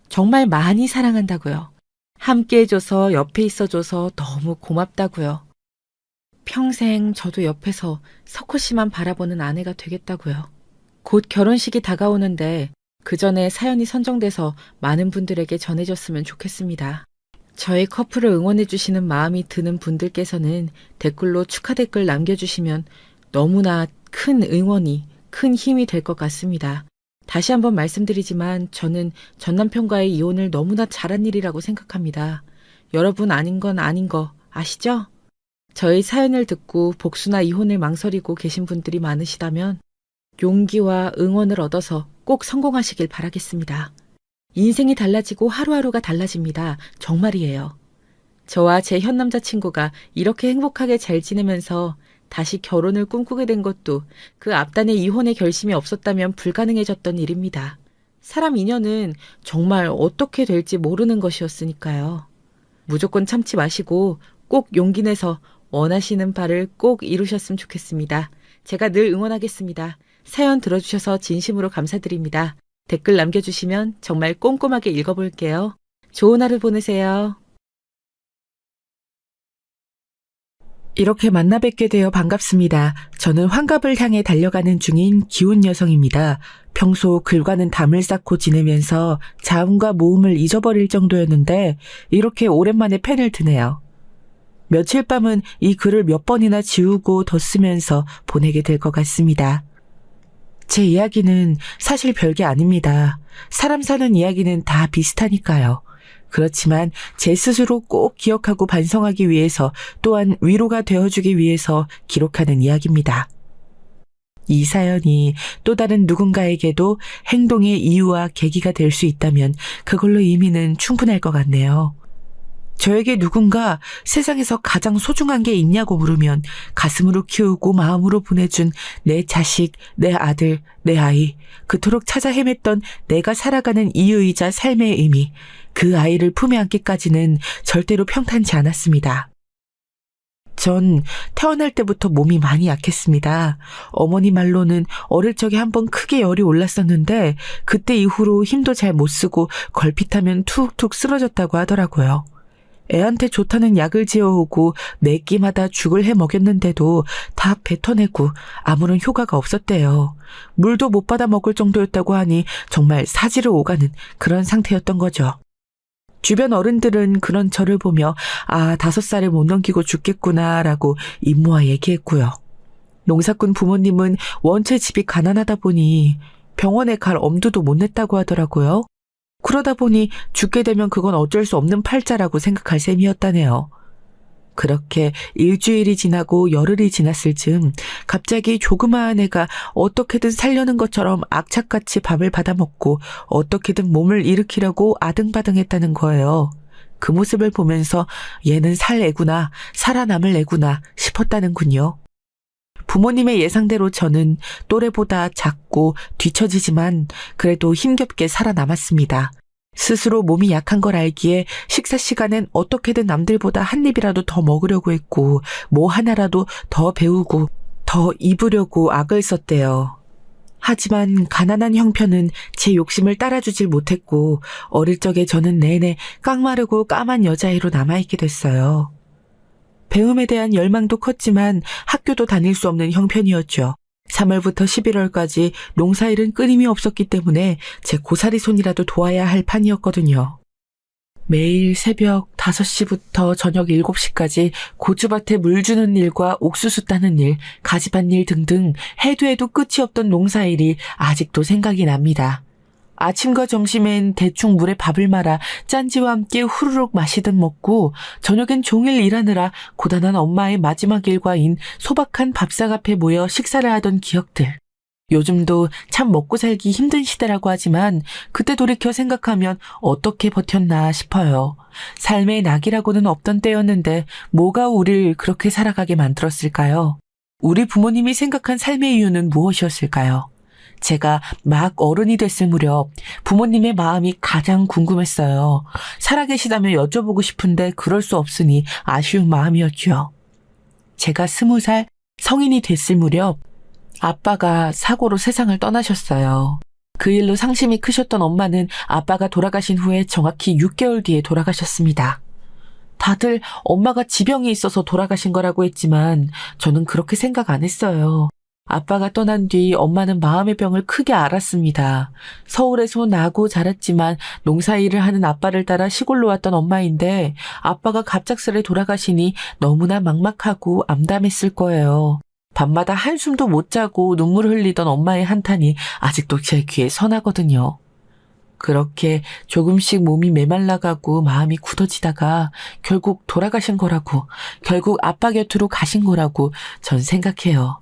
정말 많이 사랑한다고요. 함께 해줘서 옆에 있어줘서 너무 고맙다고요. 평생 저도 옆에서 석호 씨만 바라보는 아내가 되겠다고요. 곧 결혼식이 다가오는데 그 전에 사연이 선정돼서 많은 분들에게 전해졌으면 좋겠습니다. 저희 커플을 응원해주시는 마음이 드는 분들께서는 댓글로 축하 댓글 남겨주시면 너무나 큰 응원이, 큰 힘이 될 것 같습니다. 다시 한번 말씀드리지만 저는 전 남편과의 이혼을 너무나 잘한 일이라고 생각합니다. 여러분 아닌 건 아닌 거 아시죠? 저희 사연을 듣고 복수나 이혼을 망설이고 계신 분들이 많으시다면 용기와 응원을 얻어서 꼭 성공하시길 바라겠습니다. 인생이 달라지고 하루하루가 달라집니다. 정말이에요. 저와 제 현 남자친구가 이렇게 행복하게 잘 지내면서 다시 결혼을 꿈꾸게 된 것도 그 앞단에 이혼의 결심이 없었다면 불가능해졌던 일입니다. 사람 인연은 정말 어떻게 될지 모르는 것이었으니까요. 무조건 참지 마시고 꼭 용기 내서 원하시는 바를 꼭 이루셨으면 좋겠습니다. 제가 늘 응원하겠습니다. 사연 들어주셔서 진심으로 감사드립니다. 댓글 남겨주시면 정말 꼼꼼하게 읽어볼게요. 좋은 하루 보내세요. 이렇게 만나 뵙게 되어 반갑습니다. 저는 환갑을 향해 달려가는 중인 기운 여성입니다. 평소 글과는 담을 쌓고 지내면서 자음과 모음을 잊어버릴 정도였는데 이렇게 오랜만에 펜을 드네요. 며칠 밤은 이 글을 몇 번이나 지우고 더 쓰면서 보내게 될 것 같습니다. 제 이야기는 사실 별게 아닙니다. 사람 사는 이야기는 다 비슷하니까요. 그렇지만 제 스스로 꼭 기억하고 반성하기 위해서 또한 위로가 되어주기 위해서 기록하는 이야기입니다. 이 사연이 또 다른 누군가에게도 행동의 이유와 계기가 될 수 있다면 그걸로 의미는 충분할 것 같네요. 저에게 누군가 세상에서 가장 소중한 게 있냐고 물으면 가슴으로 키우고 마음으로 보내준 내 자식, 내 아들, 내 아이, 그토록 찾아 헤맸던 내가 살아가는 이유이자 삶의 의미, 그 아이를 품에 안기까지는 절대로 평탄치 않았습니다. 전 태어날 때부터 몸이 많이 약했습니다. 어머니 말로는 어릴 적에 한번 크게 열이 올랐었는데 그때 이후로 힘도 잘 못 쓰고 걸핏하면 툭툭 쓰러졌다고 하더라고요. 애한테 좋다는 약을 지어오고 매 끼마다 죽을 해 먹였는데도 다 뱉어내고 아무런 효과가 없었대요. 물도 못 받아 먹을 정도였다고 하니 정말 사지를 오가는 그런 상태였던 거죠. 주변 어른들은 그런 저를 보며 5살을 못 넘기고 죽겠구나 라고 임모와 얘기했고요. 농사꾼 부모님은 원체 집이 가난하다 보니 병원에 갈 엄두도 못 냈다고 하더라고요. 그러다 보니 죽게 되면 그건 어쩔 수 없는 팔자라고 생각할 셈이었다네요. 그렇게 일주일이 지나고 열흘이 지났을 즈음 갑자기 조그마한 애가 어떻게든 살려는 것처럼 악착같이 밥을 받아먹고 어떻게든 몸을 일으키려고 아등바등했다는 거예요. 그 모습을 보면서 얘는 살 애구나, 살아남을 애구나 싶었다는군요. 부모님의 예상대로 저는 또래보다 작고 뒤처지지만 그래도 힘겹게 살아남았습니다. 스스로 몸이 약한 걸 알기에 식사 시간엔 어떻게든 남들보다 한 입이라도 더 먹으려고 했고 뭐 하나라도 더 배우고 더 입으려고 악을 썼대요. 하지만 가난한 형편은 제 욕심을 따라주질 못했고 어릴 적에 저는 내내 깡마르고 까만 여자애로 남아있게 됐어요. 배움에 대한 열망도 컸지만 학교도 다닐 수 없는 형편이었죠. 3월부터 11월까지 농사일은 끊임이 없었기 때문에 제 고사리 손이라도 도와야 할 판이었거든요. 매일 새벽 5시부터 저녁 7시까지 고추밭에 물 주는 일과 옥수수 따는 일, 가지밭 일 등등 해도 해도 끝이 없던 농사일이 아직도 생각이 납니다. 아침과 점심엔 대충 물에 밥을 말아 짠지와 함께 후루룩 마시듯 먹고 저녁엔 종일 일하느라 고단한 엄마의 마지막 일과인 소박한 밥상 앞에 모여 식사를 하던 기억들. 요즘도 참 먹고 살기 힘든 시대라고 하지만 그때 돌이켜 생각하면 어떻게 버텼나 싶어요. 삶의 낙이라고는 없던 때였는데 뭐가 우릴 그렇게 살아가게 만들었을까요? 우리 부모님이 생각한 삶의 이유는 무엇이었을까요? 제가 막 어른이 됐을 무렵 부모님의 마음이 가장 궁금했어요. 살아계시다면 여쭤보고 싶은데 그럴 수 없으니 아쉬운 마음이었죠. 제가 20살 성인이 됐을 무렵 아빠가 사고로 세상을 떠나셨어요. 그 일로 상심이 크셨던 엄마는 아빠가 돌아가신 후에 정확히 6개월 뒤에 돌아가셨습니다. 다들 엄마가 지병이 있어서 돌아가신 거라고 했지만 저는 그렇게 생각 안 했어요. 아빠가 떠난 뒤 엄마는 마음의 병을 크게 앓았습니다. 서울에서 나고 자랐지만 농사일을 하는 아빠를 따라 시골로 왔던 엄마인데 아빠가 갑작스레 돌아가시니 너무나 막막하고 암담했을 거예요. 밤마다 한숨도 못 자고 눈물을 흘리던 엄마의 한탄이 아직도 제 귀에 선하거든요. 그렇게 조금씩 몸이 메말라가고 마음이 굳어지다가 결국 돌아가신 거라고, 결국 아빠 곁으로 가신 거라고 전 생각해요.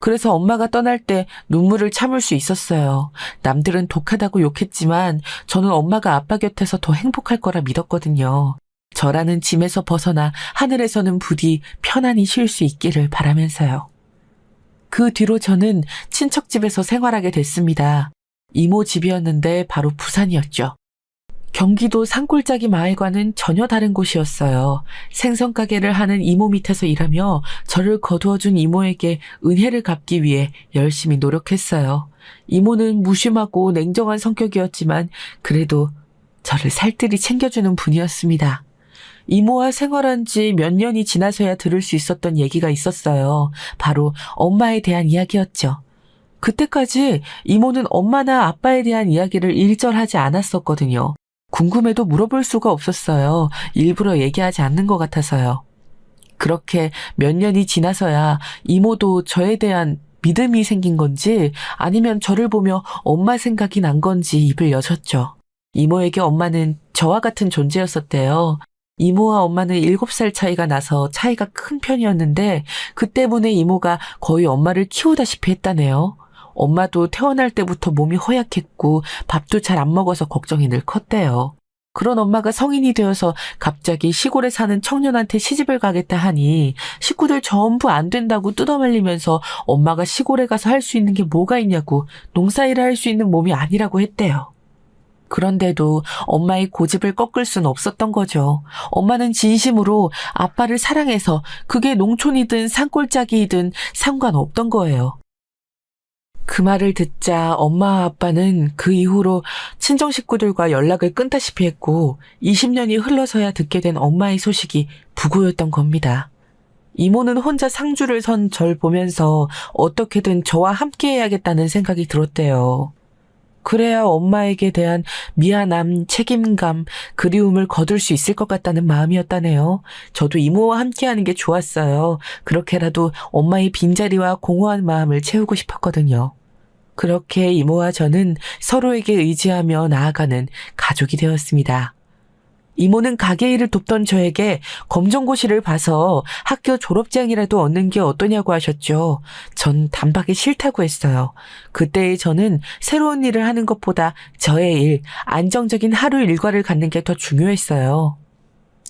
그래서 엄마가 떠날 때 눈물을 참을 수 있었어요. 남들은 독하다고 욕했지만 저는 엄마가 아빠 곁에서 더 행복할 거라 믿었거든요. 저라는 짐에서 벗어나 하늘에서는 부디 편안히 쉴 수 있기를 바라면서요. 그 뒤로 저는 친척집에서 생활하게 됐습니다. 이모 집이었는데 바로 부산이었죠. 경기도 산골짜기 마을과는 전혀 다른 곳이었어요. 생선가게를 하는 이모 밑에서 일하며 저를 거두어준 이모에게 은혜를 갚기 위해 열심히 노력했어요. 이모는 무심하고 냉정한 성격이었지만 그래도 저를 살뜰히 챙겨주는 분이었습니다. 이모와 생활한 지 몇 년이 지나서야 들을 수 있었던 얘기가 있었어요. 바로 엄마에 대한 이야기였죠. 그때까지 이모는 엄마나 아빠에 대한 이야기를 일절하지 않았었거든요. 궁금해도 물어볼 수가 없었어요. 일부러 얘기하지 않는 것 같아서요. 그렇게 몇 년이 지나서야 이모도 저에 대한 믿음이 생긴 건지 아니면 저를 보며 엄마 생각이 난 건지 입을 여셨죠. 이모에게 엄마는 저와 같은 존재였었대요. 이모와 엄마는 7살 차이가 나서 차이가 큰 편이었는데 그 때문에 이모가 거의 엄마를 키우다시피 했다네요. 엄마도 태어날 때부터 몸이 허약했고 밥도 잘 안 먹어서 걱정이 늘 컸대요. 그런 엄마가 성인이 되어서 갑자기 시골에 사는 청년한테 시집을 가겠다 하니 식구들 전부 안 된다고 뜯어말리면서 엄마가 시골에 가서 할 수 있는 게 뭐가 있냐고 농사일을 할 수 있는 몸이 아니라고 했대요. 그런데도 엄마의 고집을 꺾을 순 없었던 거죠. 엄마는 진심으로 아빠를 사랑해서 그게 농촌이든 산골짜기이든 상관없던 거예요. 그 말을 듣자 엄마와 아빠는 그 이후로 친정 식구들과 연락을 끊다시피 했고 20년이 흘러서야 듣게 된 엄마의 소식이 부고였던 겁니다. 이모는 혼자 상주를 선 절 보면서 어떻게든 저와 함께 해야겠다는 생각이 들었대요. 그래야 엄마에게 대한 미안함, 책임감, 그리움을 거둘 수 있을 것 같다는 마음이었다네요. 저도 이모와 함께하는 게 좋았어요. 그렇게라도 엄마의 빈자리와 공허한 마음을 채우고 싶었거든요. 그렇게 이모와 저는 서로에게 의지하며 나아가는 가족이 되었습니다. 이모는 가게 일을 돕던 저에게 검정고시를 봐서 학교 졸업장이라도 얻는 게 어떠냐고 하셨죠. 전 단박에 싫다고 했어요. 그때의 저는 새로운 일을 하는 것보다 저의 일, 안정적인 하루 일과를 갖는 게 더 중요했어요.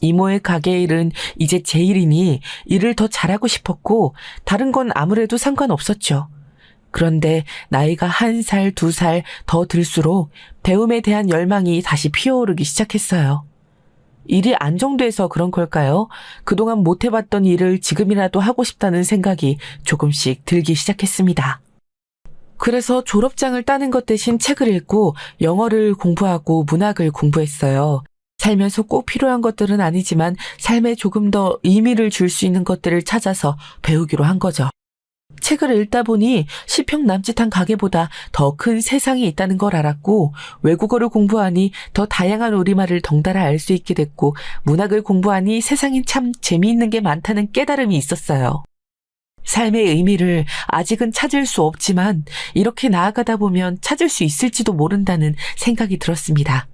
이모의 가게 일은 이제 제 일이니 일을 더 잘하고 싶었고 다른 건 아무래도 상관없었죠. 그런데 나이가 1살, 2살 더 들수록 배움에 대한 열망이 다시 피어오르기 시작했어요. 일이 안정돼서 그런 걸까요? 그동안 못 해봤던 일을 지금이라도 하고 싶다는 생각이 조금씩 들기 시작했습니다. 그래서 졸업장을 따는 것 대신 책을 읽고 영어를 공부하고 문학을 공부했어요. 살면서 꼭 필요한 것들은 아니지만 삶에 조금 더 의미를 줄 수 있는 것들을 찾아서 배우기로 한 거죠. 책을 읽다 보니 10평 남짓한 가게보다 더 큰 세상이 있다는 걸 알았고 외국어를 공부하니 더 다양한 우리말을 덩달아 알 수 있게 됐고 문학을 공부하니 세상이 참 재미있는 게 많다는 깨달음이 있었어요. 삶의 의미를 아직은 찾을 수 없지만 이렇게 나아가다 보면 찾을 수 있을지도 모른다는 생각이 들었습니다.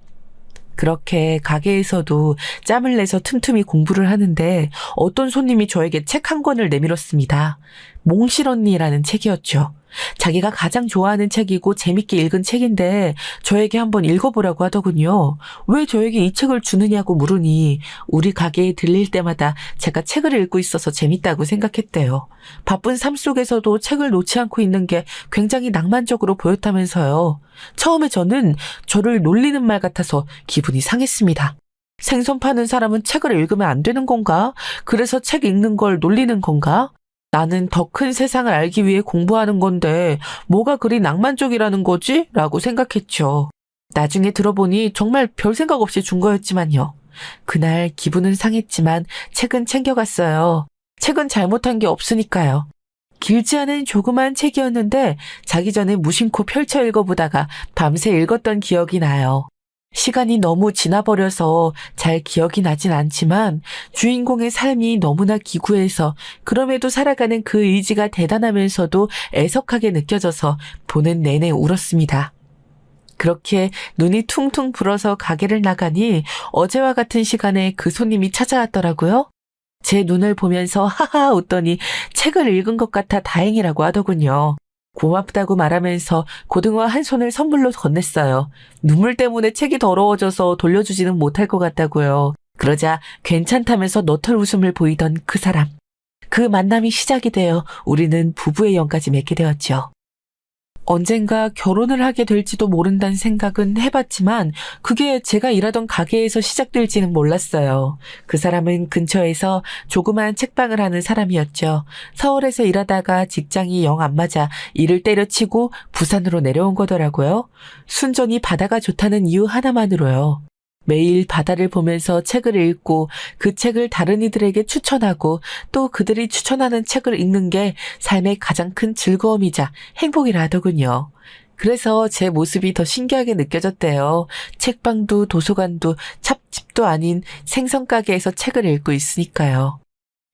그렇게 가게에서도 짬을 내서 틈틈이 공부를 하는데 어떤 손님이 저에게 책 한 권을 내밀었습니다. 몽실 언니라는 책이었죠. 자기가 가장 좋아하는 책이고 재밌게 읽은 책인데 저에게 한번 읽어보라고 하더군요. 왜 저에게 이 책을 주느냐고 물으니 우리 가게에 들릴 때마다 제가 책을 읽고 있어서 재밌다고 생각했대요. 바쁜 삶 속에서도 책을 놓지 않고 있는 게 굉장히 낭만적으로 보였다면서요. 처음에 저는 저를 놀리는 말 같아서 기분이 상했습니다. 생선 파는 사람은 책을 읽으면 안 되는 건가? 그래서 책 읽는 걸 놀리는 건가? 나는 더 큰 세상을 알기 위해 공부하는 건데 뭐가 그리 낭만적이라는 거지? 라고 생각했죠. 나중에 들어보니 정말 별 생각 없이 준 거였지만요. 그날 기분은 상했지만 책은 챙겨갔어요. 책은 잘못한 게 없으니까요. 길지 않은 조그만 책이었는데 자기 전에 무심코 펼쳐 읽어보다가 밤새 읽었던 기억이 나요. 시간이 너무 지나버려서 잘 기억이 나진 않지만 주인공의 삶이 너무나 기구해서 그럼에도 살아가는 그 의지가 대단하면서도 애석하게 느껴져서 보는 내내 울었습니다. 그렇게 눈이 퉁퉁 불어서 가게를 나가니 어제와 같은 시간에 그 손님이 찾아왔더라고요. 제 눈을 보면서 하하 웃더니 책을 읽은 것 같아 다행이라고 하더군요. 고맙다고 말하면서 고등어 한 손을 선물로 건넸어요. 눈물 때문에 책이 더러워져서 돌려주지는 못할 것 같다고요. 그러자 괜찮다면서 너털 웃음을 보이던 그 사람. 그 만남이 시작이 되어 우리는 부부의 연까지 맺게 되었죠. 언젠가 결혼을 하게 될지도 모른다는 생각은 해봤지만 그게 제가 일하던 가게에서 시작될지는 몰랐어요. 그 사람은 근처에서 조그만 책방을 하는 사람이었죠. 서울에서 일하다가 직장이 영 안 맞아 일을 때려치고 부산으로 내려온 거더라고요. 순전히 바다가 좋다는 이유 하나만으로요. 매일 바다를 보면서 책을 읽고 그 책을 다른 이들에게 추천하고 또 그들이 추천하는 책을 읽는 게 삶의 가장 큰 즐거움이자 행복이라 하더군요. 그래서 제 모습이 더 신기하게 느껴졌대요. 책방도 도서관도 찹집도 아닌 생선가게에서 책을 읽고 있으니까요.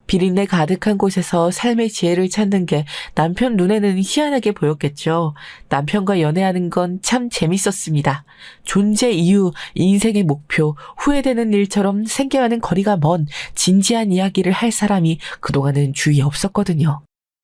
비린내 가득한 곳에서 삶의 지혜를 찾는 게 남편 눈에는 희한하게 보였겠죠. 남편과 연애하는 건 참 재밌었습니다. 존재 이유, 인생의 목표, 후회되는 일처럼 생겨하는 거리가 먼 진지한 이야기를 할 사람이 그동안은 주위에 없었거든요.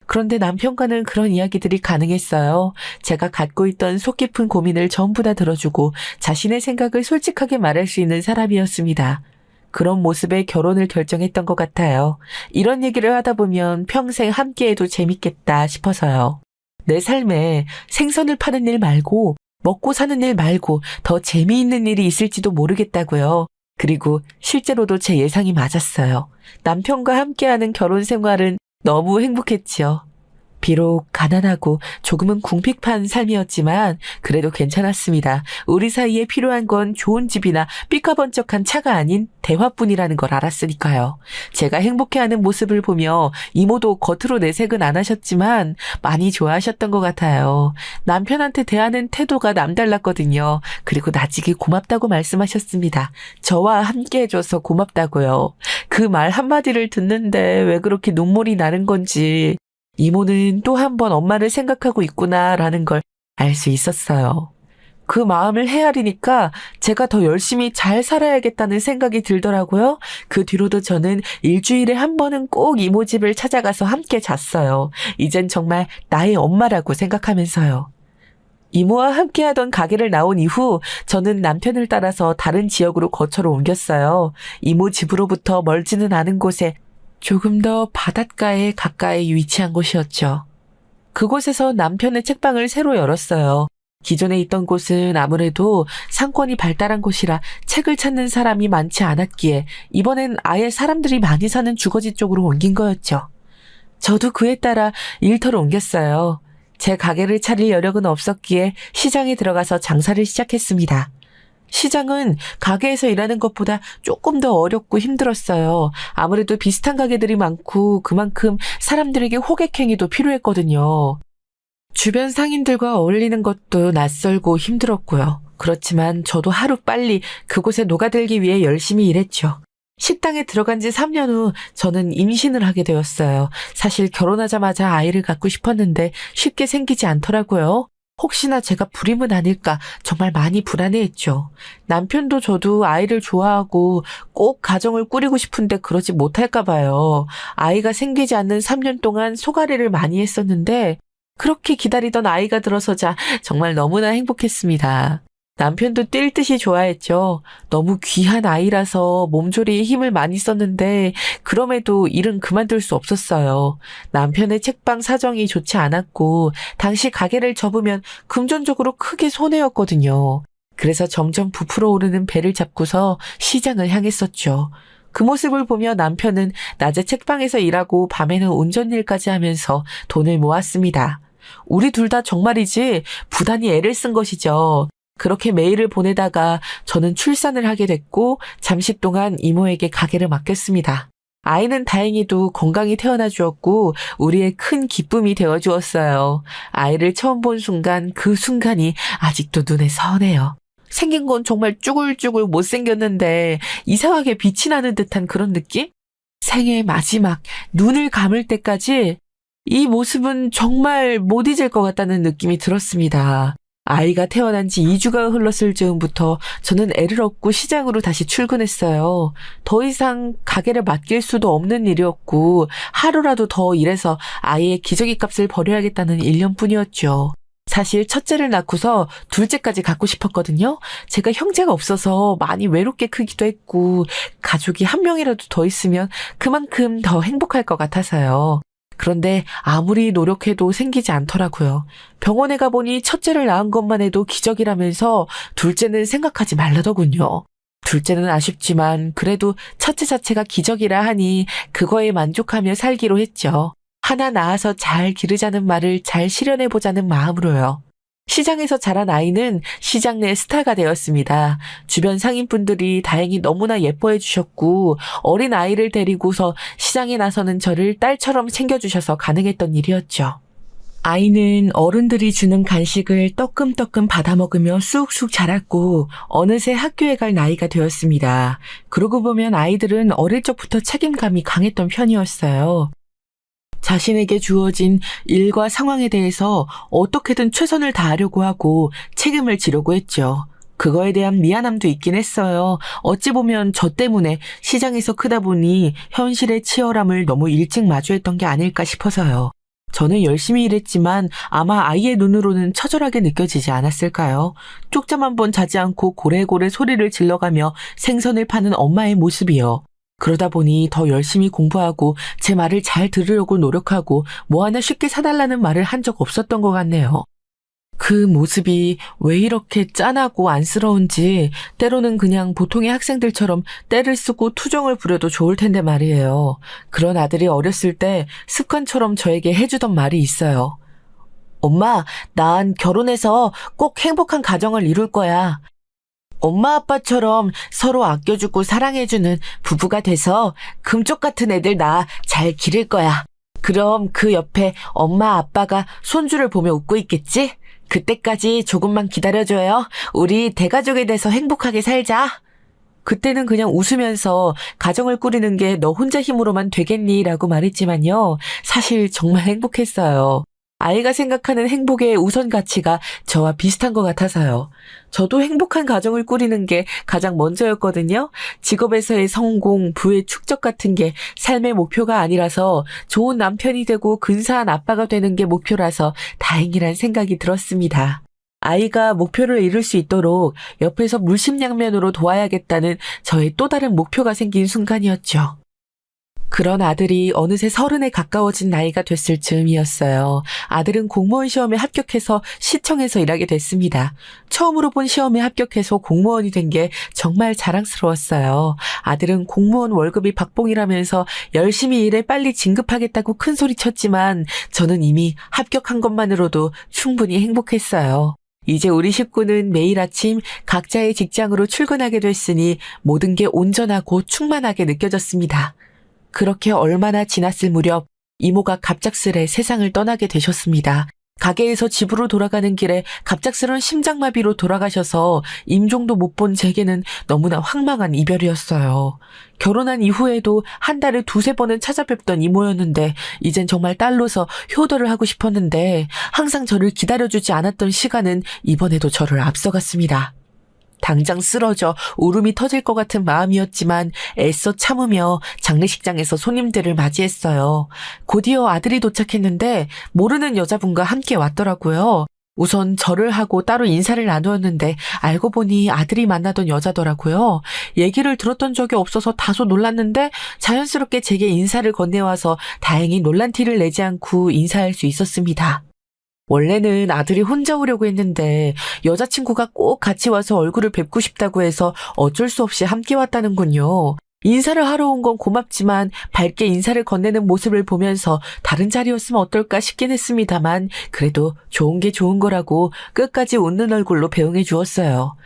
그런데 남편과는 그런 이야기들이 가능했어요. 제가 갖고 있던 속 깊은 고민을 전부 다 들어주고 자신의 생각을 솔직하게 말할 수 있는 사람이었습니다. 그런 모습에 결혼을 결정했던 것 같아요. 이런 얘기를 하다 보면 평생 함께해도 재밌겠다 싶어서요. 내 삶에 생선을 파는 일 말고 먹고 사는 일 말고 더 재미있는 일이 있을지도 모르겠다고요. 그리고 실제로도 제 예상이 맞았어요. 남편과 함께하는 결혼 생활은 너무 행복했지요. 비록 가난하고 조금은 궁핍한 삶이었지만 그래도 괜찮았습니다. 우리 사이에 필요한 건 좋은 집이나 삐까번쩍한 차가 아닌 대화뿐이라는 걸 알았으니까요. 제가 행복해하는 모습을 보며 이모도 겉으로 내색은 안 하셨지만 많이 좋아하셨던 것 같아요. 남편한테 대하는 태도가 남달랐거든요. 그리고 나지기 고맙다고 말씀하셨습니다. 저와 함께 해줘서 고맙다고요. 그 말 한마디를 듣는데 왜 그렇게 눈물이 나는 건지 이모는 또 한 번 엄마를 생각하고 있구나라는 걸 알 수 있었어요. 그 마음을 헤아리니까 제가 더 열심히 잘 살아야겠다는 생각이 들더라고요. 그 뒤로도 저는 일주일에 한 번은 꼭 이모 집을 찾아가서 함께 잤어요. 이젠 정말 나의 엄마라고 생각하면서요. 이모와 함께하던 가게를 나온 이후 저는 남편을 따라서 다른 지역으로 거처로 옮겼어요. 이모 집으로부터 멀지는 않은 곳에 조금 더 바닷가에 가까이 위치한 곳이었죠. 그곳에서 남편의 책방을 새로 열었어요. 기존에 있던 곳은 아무래도 상권이 발달한 곳이라 책을 찾는 사람이 많지 않았기에 이번엔 아예 사람들이 많이 사는 주거지 쪽으로 옮긴 거였죠. 저도 그에 따라 일터로 옮겼어요. 제 가게를 차릴 여력은 없었기에 시장에 들어가서 장사를 시작했습니다. 시장은 가게에서 일하는 것보다 조금 더 어렵고 힘들었어요. 아무래도 비슷한 가게들이 많고 그만큼 사람들에게 호객행위도 필요했거든요. 주변 상인들과 어울리는 것도 낯설고 힘들었고요. 그렇지만 저도 하루빨리 그곳에 녹아들기 위해 열심히 일했죠. 식당에 들어간 지 3년 후 저는 임신을 하게 되었어요. 사실 결혼하자마자 아이를 갖고 싶었는데 쉽게 생기지 않더라고요. 혹시나 제가 불임은 아닐까 정말 많이 불안해했죠. 남편도 저도 아이를 좋아하고 꼭 가정을 꾸리고 싶은데 그러지 못할까 봐요. 아이가 생기지 않는 3년 동안 소가리를 많이 했었는데 그렇게 기다리던 아이가 들어서자 정말 너무나 행복했습니다. 남편도 뛸 듯이 좋아했죠. 너무 귀한 아이라서 몸조리에 힘을 많이 썼는데 그럼에도 일은 그만둘 수 없었어요. 남편의 책방 사정이 좋지 않았고 당시 가게를 접으면 금전적으로 크게 손해였거든요. 그래서 점점 부풀어 오르는 배를 잡고서 시장을 향했었죠. 그 모습을 보며 남편은 낮에 책방에서 일하고 밤에는 운전일까지 하면서 돈을 모았습니다. 우리 둘 다 정말이지 부단히 애를 쓴 것이죠. 그렇게 매일을 보내다가 저는 출산을 하게 됐고 잠시 동안 이모에게 가게를 맡겼습니다. 아이는 다행히도 건강히 태어나 주었고 우리의 큰 기쁨이 되어 주었어요. 아이를 처음 본 순간 그 순간이 아직도 눈에 선해요. 생긴 건 정말 쭈글쭈글 못생겼는데 이상하게 빛이 나는 듯한 그런 느낌? 생애 마지막 눈을 감을 때까지 이 모습은 정말 못 잊을 것 같다는 느낌이 들었습니다. 아이가 태어난 지 2주가 흘렀을 즈음부터 저는 애를 얻고 시장으로 다시 출근했어요. 더 이상 가게를 맡길 수도 없는 일이었고 하루라도 더 일해서 아이의 기저귀 값을 벌여야겠다는 일념뿐이었죠. 사실 첫째를 낳고서 둘째까지 갖고 싶었거든요. 제가 형제가 없어서 많이 외롭게 크기도 했고 가족이 한 명이라도 더 있으면 그만큼 더 행복할 것 같아서요. 그런데 아무리 노력해도 생기지 않더라고요. 병원에 가보니 첫째를 낳은 것만 해도 기적이라면서 둘째는 생각하지 말라더군요. 둘째는 아쉽지만 그래도 첫째 자체가 기적이라 하니 그거에 만족하며 살기로 했죠. 하나 낳아서 잘 기르자는 말을 잘 실현해보자는 마음으로요. 시장에서 자란 아이는 시장 내 스타가 되었습니다. 주변 상인분들이 다행히 너무나 예뻐해 주셨고 어린 아이를 데리고서 시장에 나서는 저를 딸처럼 챙겨주셔서 가능했던 일이었죠. 아이는 어른들이 주는 간식을 떠끔떠끔 받아먹으며 쑥쑥 자랐고 어느새 학교에 갈 나이가 되었습니다. 그러고 보면 아이들은 어릴 적부터 책임감이 강했던 편이었어요. 자신에게 주어진 일과 상황에 대해서 어떻게든 최선을 다하려고 하고 책임을 지려고 했죠. 그거에 대한 미안함도 있긴 했어요. 어찌 보면 저 때문에 시장에서 크다 보니 현실의 치열함을 너무 일찍 마주했던 게 아닐까 싶어서요. 저는 열심히 일했지만 아마 아이의 눈으로는 처절하게 느껴지지 않았을까요? 쪽잠 한 번 자지 않고 고래고래 소리를 질러가며 생선을 파는 엄마의 모습이요. 그러다 보니 더 열심히 공부하고 제 말을 잘 들으려고 노력하고 뭐 하나 쉽게 사달라는 말을 한 적 없었던 것 같네요. 그 모습이 왜 이렇게 짠하고 안쓰러운지 때로는 그냥 보통의 학생들처럼 떼를 쓰고 투정을 부려도 좋을 텐데 말이에요. 그런 아들이 어렸을 때 습관처럼 저에게 해주던 말이 있어요. 엄마, 난 결혼해서 꼭 행복한 가정을 이룰 거야. 엄마 아빠처럼 서로 아껴주고 사랑해주는 부부가 돼서 금쪽 같은 애들 나 잘 기를 거야. 그럼 그 옆에 엄마 아빠가 손주를 보며 웃고 있겠지? 그때까지 조금만 기다려줘요. 우리 대가족이 돼서 행복하게 살자. 그때는 그냥 웃으면서 가정을 꾸리는 게 너 혼자 힘으로만 되겠니? 라고 말했지만요. 사실 정말 행복했어요. 아이가 생각하는 행복의 우선 가치가 저와 비슷한 것 같아서요. 저도 행복한 가정을 꾸리는 게 가장 먼저였거든요. 직업에서의 성공, 부의 축적 같은 게 삶의 목표가 아니라서 좋은 남편이 되고 근사한 아빠가 되는 게 목표라서 다행이란 생각이 들었습니다. 아이가 목표를 이룰 수 있도록 옆에서 물심양면으로 도와야겠다는 저의 또 다른 목표가 생긴 순간이었죠. 그런 아들이 어느새 30에 가까워진 나이가 됐을 즈음이었어요. 아들은 공무원 시험에 합격해서 시청에서 일하게 됐습니다. 처음으로 본 시험에 합격해서 공무원이 된 게 정말 자랑스러웠어요. 아들은 공무원 월급이 박봉이라면서 열심히 일해 빨리 진급하겠다고 큰 소리 쳤지만 저는 이미 합격한 것만으로도 충분히 행복했어요. 이제 우리 식구는 매일 아침 각자의 직장으로 출근하게 됐으니 모든 게 온전하고 충만하게 느껴졌습니다. 그렇게 얼마나 지났을 무렵 이모가 갑작스레 세상을 떠나게 되셨습니다. 가게에서 집으로 돌아가는 길에 갑작스런 심장마비로 돌아가셔서 임종도 못 본 제게는 너무나 황망한 이별이었어요. 결혼한 이후에도 한 달에 2-3번은 찾아뵙던 이모였는데 이젠 정말 딸로서 효도를 하고 싶었는데 항상 저를 기다려주지 않았던 시간은 이번에도 저를 앞서갔습니다. 당장 쓰러져 울음이 터질 것 같은 마음이었지만 애써 참으며 장례식장에서 손님들을 맞이했어요. 곧이어 아들이 도착했는데 모르는 여자분과 함께 왔더라고요. 우선 절을 하고 따로 인사를 나누었는데 알고 보니 아들이 만나던 여자더라고요. 얘기를 들었던 적이 없어서 다소 놀랐는데 자연스럽게 제게 인사를 건네와서 다행히 놀란 티를 내지 않고 인사할 수 있었습니다. 원래는 아들이 혼자 오려고 했는데 여자친구가 꼭 같이 와서 얼굴을 뵙고 싶다고 해서 어쩔 수 없이 함께 왔다는군요. 인사를 하러 온 건 고맙지만 밝게 인사를 건네는 모습을 보면서 다른 자리였으면 어떨까 싶긴 했습니다만 그래도 좋은 게 좋은 거라고 끝까지 웃는 얼굴로 배웅해 주었어요.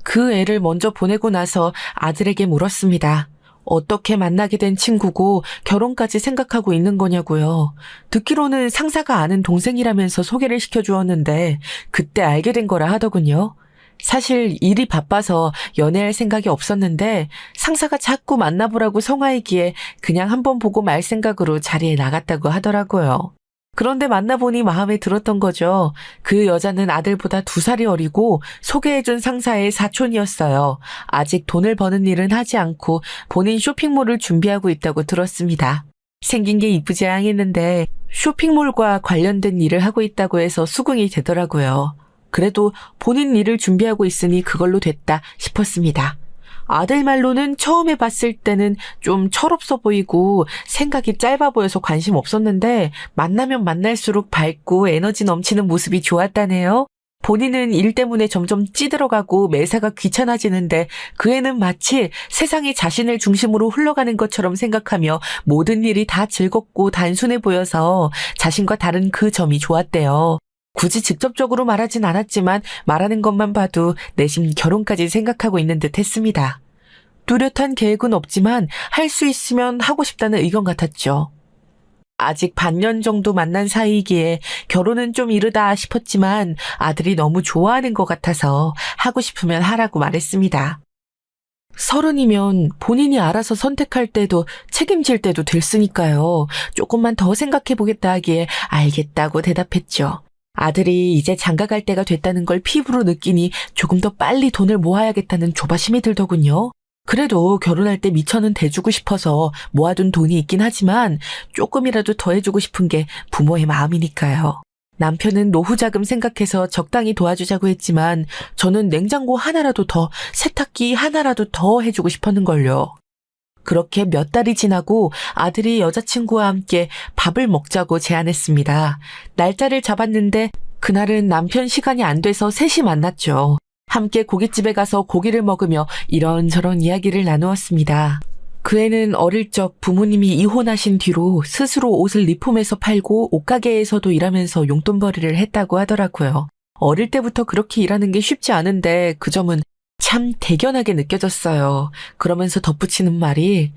그 애를 먼저 보내고 나서 아들에게 물었습니다. 어떻게 만나게 된 친구고 결혼까지 생각하고 있는 거냐고요. 듣기로는 상사가 아는 동생이라면서 소개를 시켜주었는데 그때 알게 된 거라 하더군요. 사실 일이 바빠서 연애할 생각이 없었는데 상사가 자꾸 만나보라고 성화이기에 그냥 한번 보고 말 생각으로 자리에 나갔다고 하더라고요. 그런데 만나보니 마음에 들었던 거죠. 그 여자는 아들보다 2살이 어리고 소개해준 상사의 사촌이었어요. 아직 돈을 버는 일은 하지 않고 본인 쇼핑몰을 준비하고 있다고 들었습니다. 생긴 게 이쁘지 않았는데 쇼핑몰과 관련된 일을 하고 있다고 해서 수긍이 되더라고요. 그래도 본인 일을 준비하고 있으니 그걸로 됐다 싶었습니다. 아들 말로는 처음에 봤을 때는 좀 철없어 보이고 생각이 짧아 보여서 관심 없었는데 만나면 만날수록 밝고 에너지 넘치는 모습이 좋았다네요. 본인은 일 때문에 점점 찌들어가고 매사가 귀찮아지는데 그 애는 마치 세상이 자신을 중심으로 흘러가는 것처럼 생각하며 모든 일이 다 즐겁고 단순해 보여서 자신과 다른 그 점이 좋았대요. 굳이 직접적으로 말하진 않았지만 말하는 것만 봐도 내심 결혼까지 생각하고 있는 듯 했습니다. 뚜렷한 계획은 없지만 할 수 있으면 하고 싶다는 의견 같았죠. 아직 반년 정도 만난 사이이기에 결혼은 좀 이르다 싶었지만 아들이 너무 좋아하는 것 같아서 하고 싶으면 하라고 말했습니다. 30이면 본인이 알아서 선택할 때도 책임질 때도 됐으니까요. 조금만 더 생각해보겠다 하기에 알겠다고 대답했죠. 아들이 이제 장가갈 때가 됐다는 걸 피부로 느끼니 조금 더 빨리 돈을 모아야겠다는 조바심이 들더군요. 그래도 결혼할 때 미천은 대주고 싶어서 모아둔 돈이 있긴 하지만 조금이라도 더 해주고 싶은 게 부모의 마음이니까요. 남편은 노후 자금 생각해서 적당히 도와주자고 했지만 저는 냉장고 하나라도 더, 세탁기 하나라도 더 해주고 싶었는걸요. 그렇게 몇 달이 지나고 아들이 여자친구와 함께 밥을 먹자고 제안했습니다. 날짜를 잡았는데 그날은 남편 시간이 안 돼서 셋이 만났죠. 함께 고깃집에 가서 고기를 먹으며 이런저런 이야기를 나누었습니다. 그 애는 어릴 적 부모님이 이혼하신 뒤로 스스로 옷을 리폼해서 팔고 옷가게에서도 일하면서 용돈벌이를 했다고 하더라고요. 어릴 때부터 그렇게 일하는 게 쉽지 않은데 그 점은 참 대견하게 느껴졌어요. 그러면서 덧붙이는 말이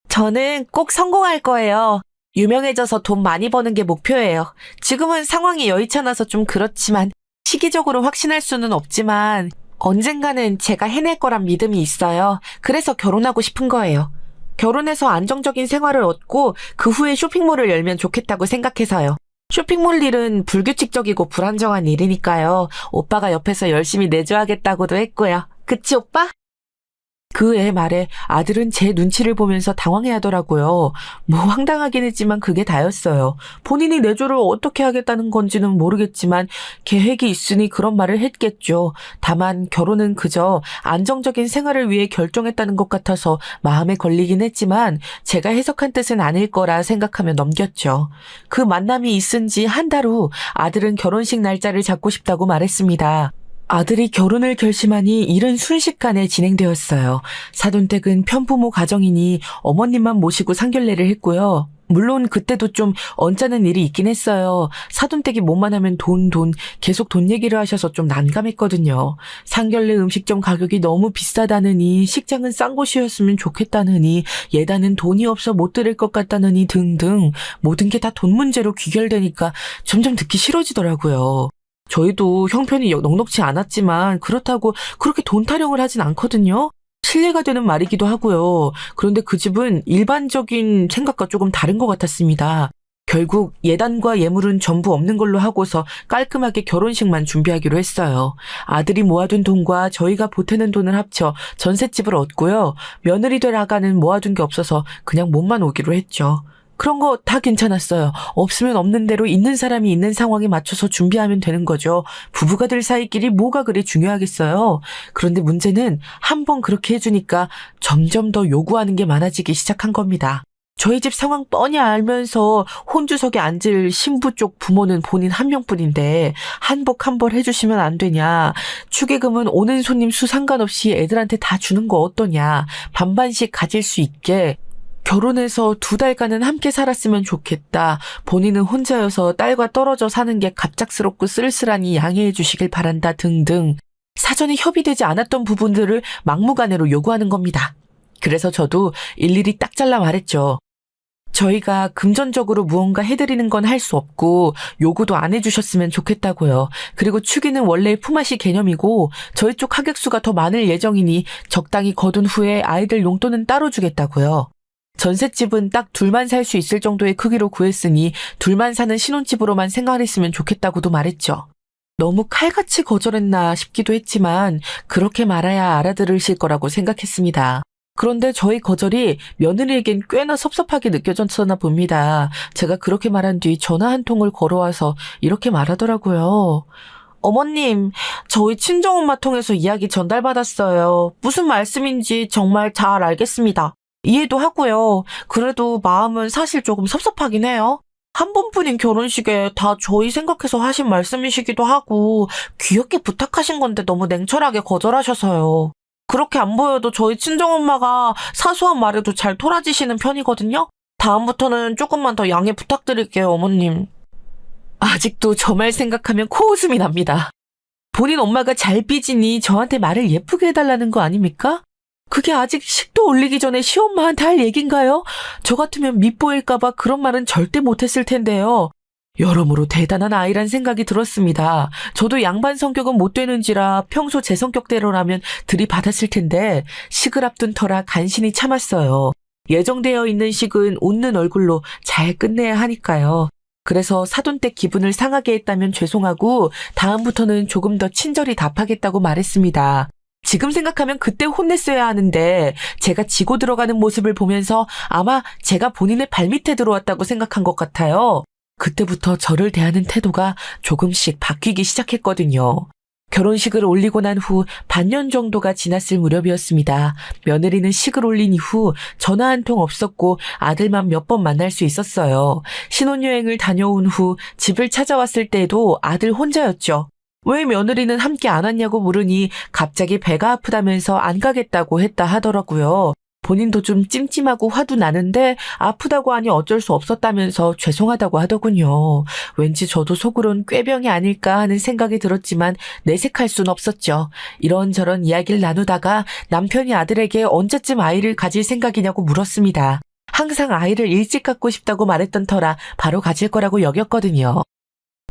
저는 꼭 성공할 거예요. 유명해져서 돈 많이 버는 게 목표예요. 지금은 상황이 여의찮아서 좀 그렇지만 시기적으로 확신할 수는 없지만 언젠가는 제가 해낼 거란 믿음이 있어요. 그래서 결혼하고 싶은 거예요. 결혼해서 안정적인 생활을 얻고 그 후에 쇼핑몰을 열면 좋겠다고 생각해서요. 쇼핑몰 일은 불규칙적이고 불안정한 일이니까요. 오빠가 옆에서 열심히 내줘야겠다고도 했고요. 그치, 오빠? 그 애 말에 아들은 제 눈치를 보면서 당황해하더라고요. 뭐 황당하긴 했지만 그게 다였어요. 본인이 내조를 어떻게 하겠다는 건지는 모르겠지만 계획이 있으니 그런 말을 했겠죠. 다만 결혼은 그저 안정적인 생활을 위해 결정했다는 것 같아서 마음에 걸리긴 했지만 제가 해석한 뜻은 아닐 거라 생각하며 넘겼죠. 그 만남이 있은 지 한 달 후 아들은 결혼식 날짜를 잡고 싶다고 말했습니다. 아들이 결혼을 결심하니 일은 순식간에 진행되었어요. 사돈댁은 편부모 가정이니 어머님만 모시고 상견례를 했고요. 물론 그때도 좀 언짢은 일이 있긴 했어요. 사돈댁이 뭐만 하면 돈, 계속 돈 얘기를 하셔서 좀 난감했거든요. 상견례 음식점 가격이 너무 비싸다느니, 식장은 싼 곳이었으면 좋겠다느니, 예단은 돈이 없어 못 드릴 것 같다느니 등등 모든 게 다 돈 문제로 귀결되니까 점점 듣기 싫어지더라고요. 저희도 형편이 넉넉지 않았지만 그렇다고 그렇게 돈 타령을 하진 않거든요. 신뢰가 되는 말이기도 하고요. 그런데 그 집은 일반적인 생각과 조금 다른 것 같았습니다. 결국 예단과 예물은 전부 없는 걸로 하고서 깔끔하게 결혼식만 준비하기로 했어요. 아들이 모아둔 돈과 저희가 보태는 돈을 합쳐 전셋집을 얻고요. 며느리 될 아가는 모아둔 게 없어서 그냥 몸만 오기로 했죠. 그런 거 다 괜찮았어요. 없으면 없는 대로 있는 사람이 있는 상황에 맞춰서 준비하면 되는 거죠. 부부가 될 사이끼리 뭐가 그리 중요하겠어요. 그런데 문제는 한 번 그렇게 해주니까 점점 더 요구하는 게 많아지기 시작한 겁니다. 저희 집 상황 뻔히 알면서 혼주석에 앉을 신부 쪽 부모는 본인 한 명뿐인데 한복 한 벌 해주시면 안 되냐. 축의금은 오는 손님 수 상관없이 애들한테 다 주는 거 어떠냐. 반반씩 가질 수 있게. 결혼해서 2달간은 함께 살았으면 좋겠다. 본인은 혼자여서 딸과 떨어져 사는 게 갑작스럽고 쓸쓸하니 양해해 주시길 바란다 등등. 사전에 협의되지 않았던 부분들을 막무가내로 요구하는 겁니다. 그래서 저도 일일이 딱 잘라 말했죠. 저희가 금전적으로 무언가 해드리는 건 할 수 없고 요구도 안 해주셨으면 좋겠다고요. 그리고 축의는 원래 품앗이 개념이고 저희 쪽 하객수가 더 많을 예정이니 적당히 거둔 후에 아이들 용돈은 따로 주겠다고요. 전셋집은 딱 둘만 살 수 있을 정도의 크기로 구했으니 둘만 사는 신혼집으로만 생각했으면 좋겠다고도 말했죠. 너무 칼같이 거절했나 싶기도 했지만 그렇게 말해야 알아들으실 거라고 생각했습니다. 그런데 저희 거절이 며느리에겐 꽤나 섭섭하게 느껴졌었나 봅니다. 제가 그렇게 말한 뒤 전화 한 통을 걸어와서 이렇게 말하더라고요. 어머님, 저희 친정엄마 통해서 이야기 전달받았어요. 무슨 말씀인지 정말 잘 알겠습니다. 이해도 하고요. 그래도 마음은 사실 조금 섭섭하긴 해요. 한 번뿐인 결혼식에 다 저희 생각해서 하신 말씀이시기도 하고 귀엽게 부탁하신 건데 너무 냉철하게 거절하셔서요. 그렇게 안 보여도 저희 친정엄마가 사소한 말에도 잘 토라지시는 편이거든요. 다음부터는 조금만 더 양해 부탁드릴게요, 어머님. 아직도 저 말 생각하면 코웃음이 납니다. 본인 엄마가 잘 삐지니 저한테 말을 예쁘게 해달라는 거 아닙니까? 그게 아직 식도 올리기 전에 시엄마한테 할 얘긴가요? 저 같으면 밉보일까봐 그런 말은 절대 못했을 텐데요. 여러모로 대단한 아이란 생각이 들었습니다. 저도 양반 성격은 못 되는지라 평소 제 성격대로라면 들이받았을 텐데 식을 앞둔 터라 간신히 참았어요. 예정되어 있는 식은 웃는 얼굴로 잘 끝내야 하니까요. 그래서 사돈댁 기분을 상하게 했다면 죄송하고 다음부터는 조금 더 친절히 답하겠다고 말했습니다. 지금 생각하면 그때 혼냈어야 하는데 제가 지고 들어가는 모습을 보면서 아마 제가 본인의 발밑에 들어왔다고 생각한 것 같아요. 그때부터 저를 대하는 태도가 조금씩 바뀌기 시작했거든요. 결혼식을 올리고 난 후 반년 정도가 지났을 무렵이었습니다. 며느리는 식을 올린 이후 전화 한 통 없었고 아들만 몇 번 만날 수 있었어요. 신혼여행을 다녀온 후 집을 찾아왔을 때에도 아들 혼자였죠. 왜 며느리는 함께 안 왔냐고 물으니 갑자기 배가 아프다면서 안 가겠다고 했다 하더라고요. 본인도 좀 찜찜하고 화도 나는데 아프다고 하니 어쩔 수 없었다면서 죄송하다고 하더군요. 왠지 저도 속으론 꾀병이 아닐까 하는 생각이 들었지만 내색할 순 없었죠. 이런저런 이야기를 나누다가 남편이 아들에게 언제쯤 아이를 가질 생각이냐고 물었습니다. 항상 아이를 일찍 갖고 싶다고 말했던 터라 바로 가질 거라고 여겼거든요.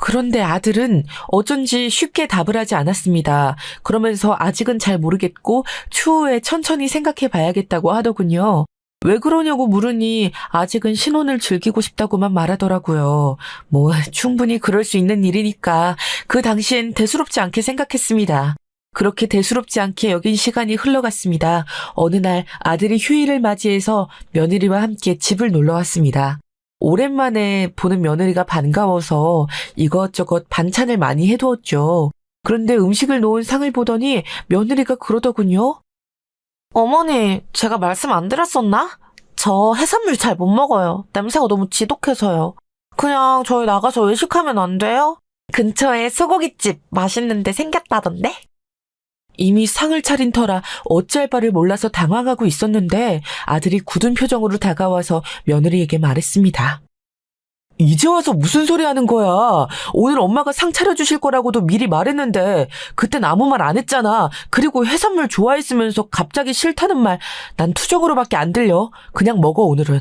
그런데 아들은 어쩐지 쉽게 답을 하지 않았습니다. 그러면서 아직은 잘 모르겠고 추후에 천천히 생각해 봐야겠다고 하더군요. 왜 그러냐고 물으니 아직은 신혼을 즐기고 싶다고만 말하더라고요. 뭐 충분히 그럴 수 있는 일이니까 그 당시엔 대수롭지 않게 생각했습니다. 그렇게 대수롭지 않게 여긴 시간이 흘러갔습니다. 어느 날 아들이 휴일을 맞이해서 며느리와 함께 집을 놀러 왔습니다. 오랜만에 보는 며느리가 반가워서 이것저것 반찬을 많이 해두었죠. 그런데 음식을 놓은 상을 보더니 며느리가 그러더군요. 어머니, 제가 말씀 안 드렸었나? 저 해산물 잘 못 먹어요. 냄새가 너무 지독해서요. 그냥 저희 나가서 외식하면 안 돼요? 근처에 소고기집 맛있는데 생겼다던데? 이미 상을 차린 터라 어찌할 바를 몰라서 당황하고 있었는데 아들이 굳은 표정으로 다가와서 며느리에게 말했습니다. 이제 와서 무슨 소리 하는 거야? 오늘 엄마가 상 차려주실 거라고도 미리 말했는데 그땐 아무 말 안 했잖아. 그리고 해산물 좋아했으면서 갑자기 싫다는 말 난 투정으로밖에 안 들려. 그냥 먹어 오늘은.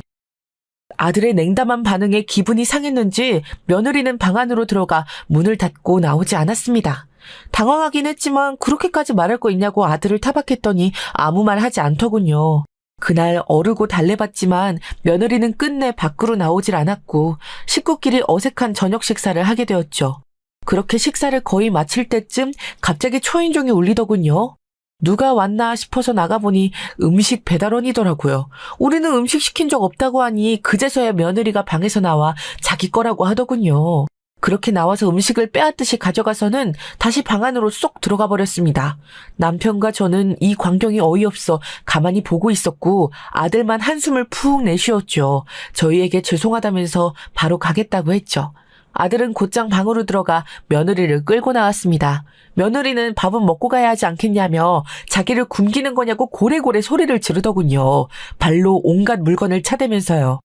아들의 냉담한 반응에 기분이 상했는지 며느리는 방 안으로 들어가 문을 닫고 나오지 않았습니다. 당황하긴 했지만 그렇게까지 말할 거 있냐고 아들을 타박했더니 아무 말 하지 않더군요. 그날 어르고 달래봤지만 며느리는 끝내 밖으로 나오질 않았고 식구끼리 어색한 저녁 식사를 하게 되었죠. 그렇게 식사를 거의 마칠 때쯤 갑자기 초인종이 울리더군요. 누가 왔나 싶어서 나가보니 음식 배달원이더라고요. 우리는 음식 시킨 적 없다고 하니 그제서야 며느리가 방에서 나와 자기 거라고 하더군요. 그렇게 나와서 음식을 빼앗듯이 가져가서는 다시 방 안으로 쏙 들어가 버렸습니다. 남편과 저는 이 광경이 어이없어 가만히 보고 있었고 아들만 한숨을 푹 내쉬었죠. 저희에게 죄송하다면서 바로 가겠다고 했죠. 아들은 곧장 방으로 들어가 며느리를 끌고 나왔습니다. 며느리는 밥은 먹고 가야 하지 않겠냐며 자기를 굶기는 거냐고 고래고래 소리를 지르더군요. 발로 온갖 물건을 차대면서요.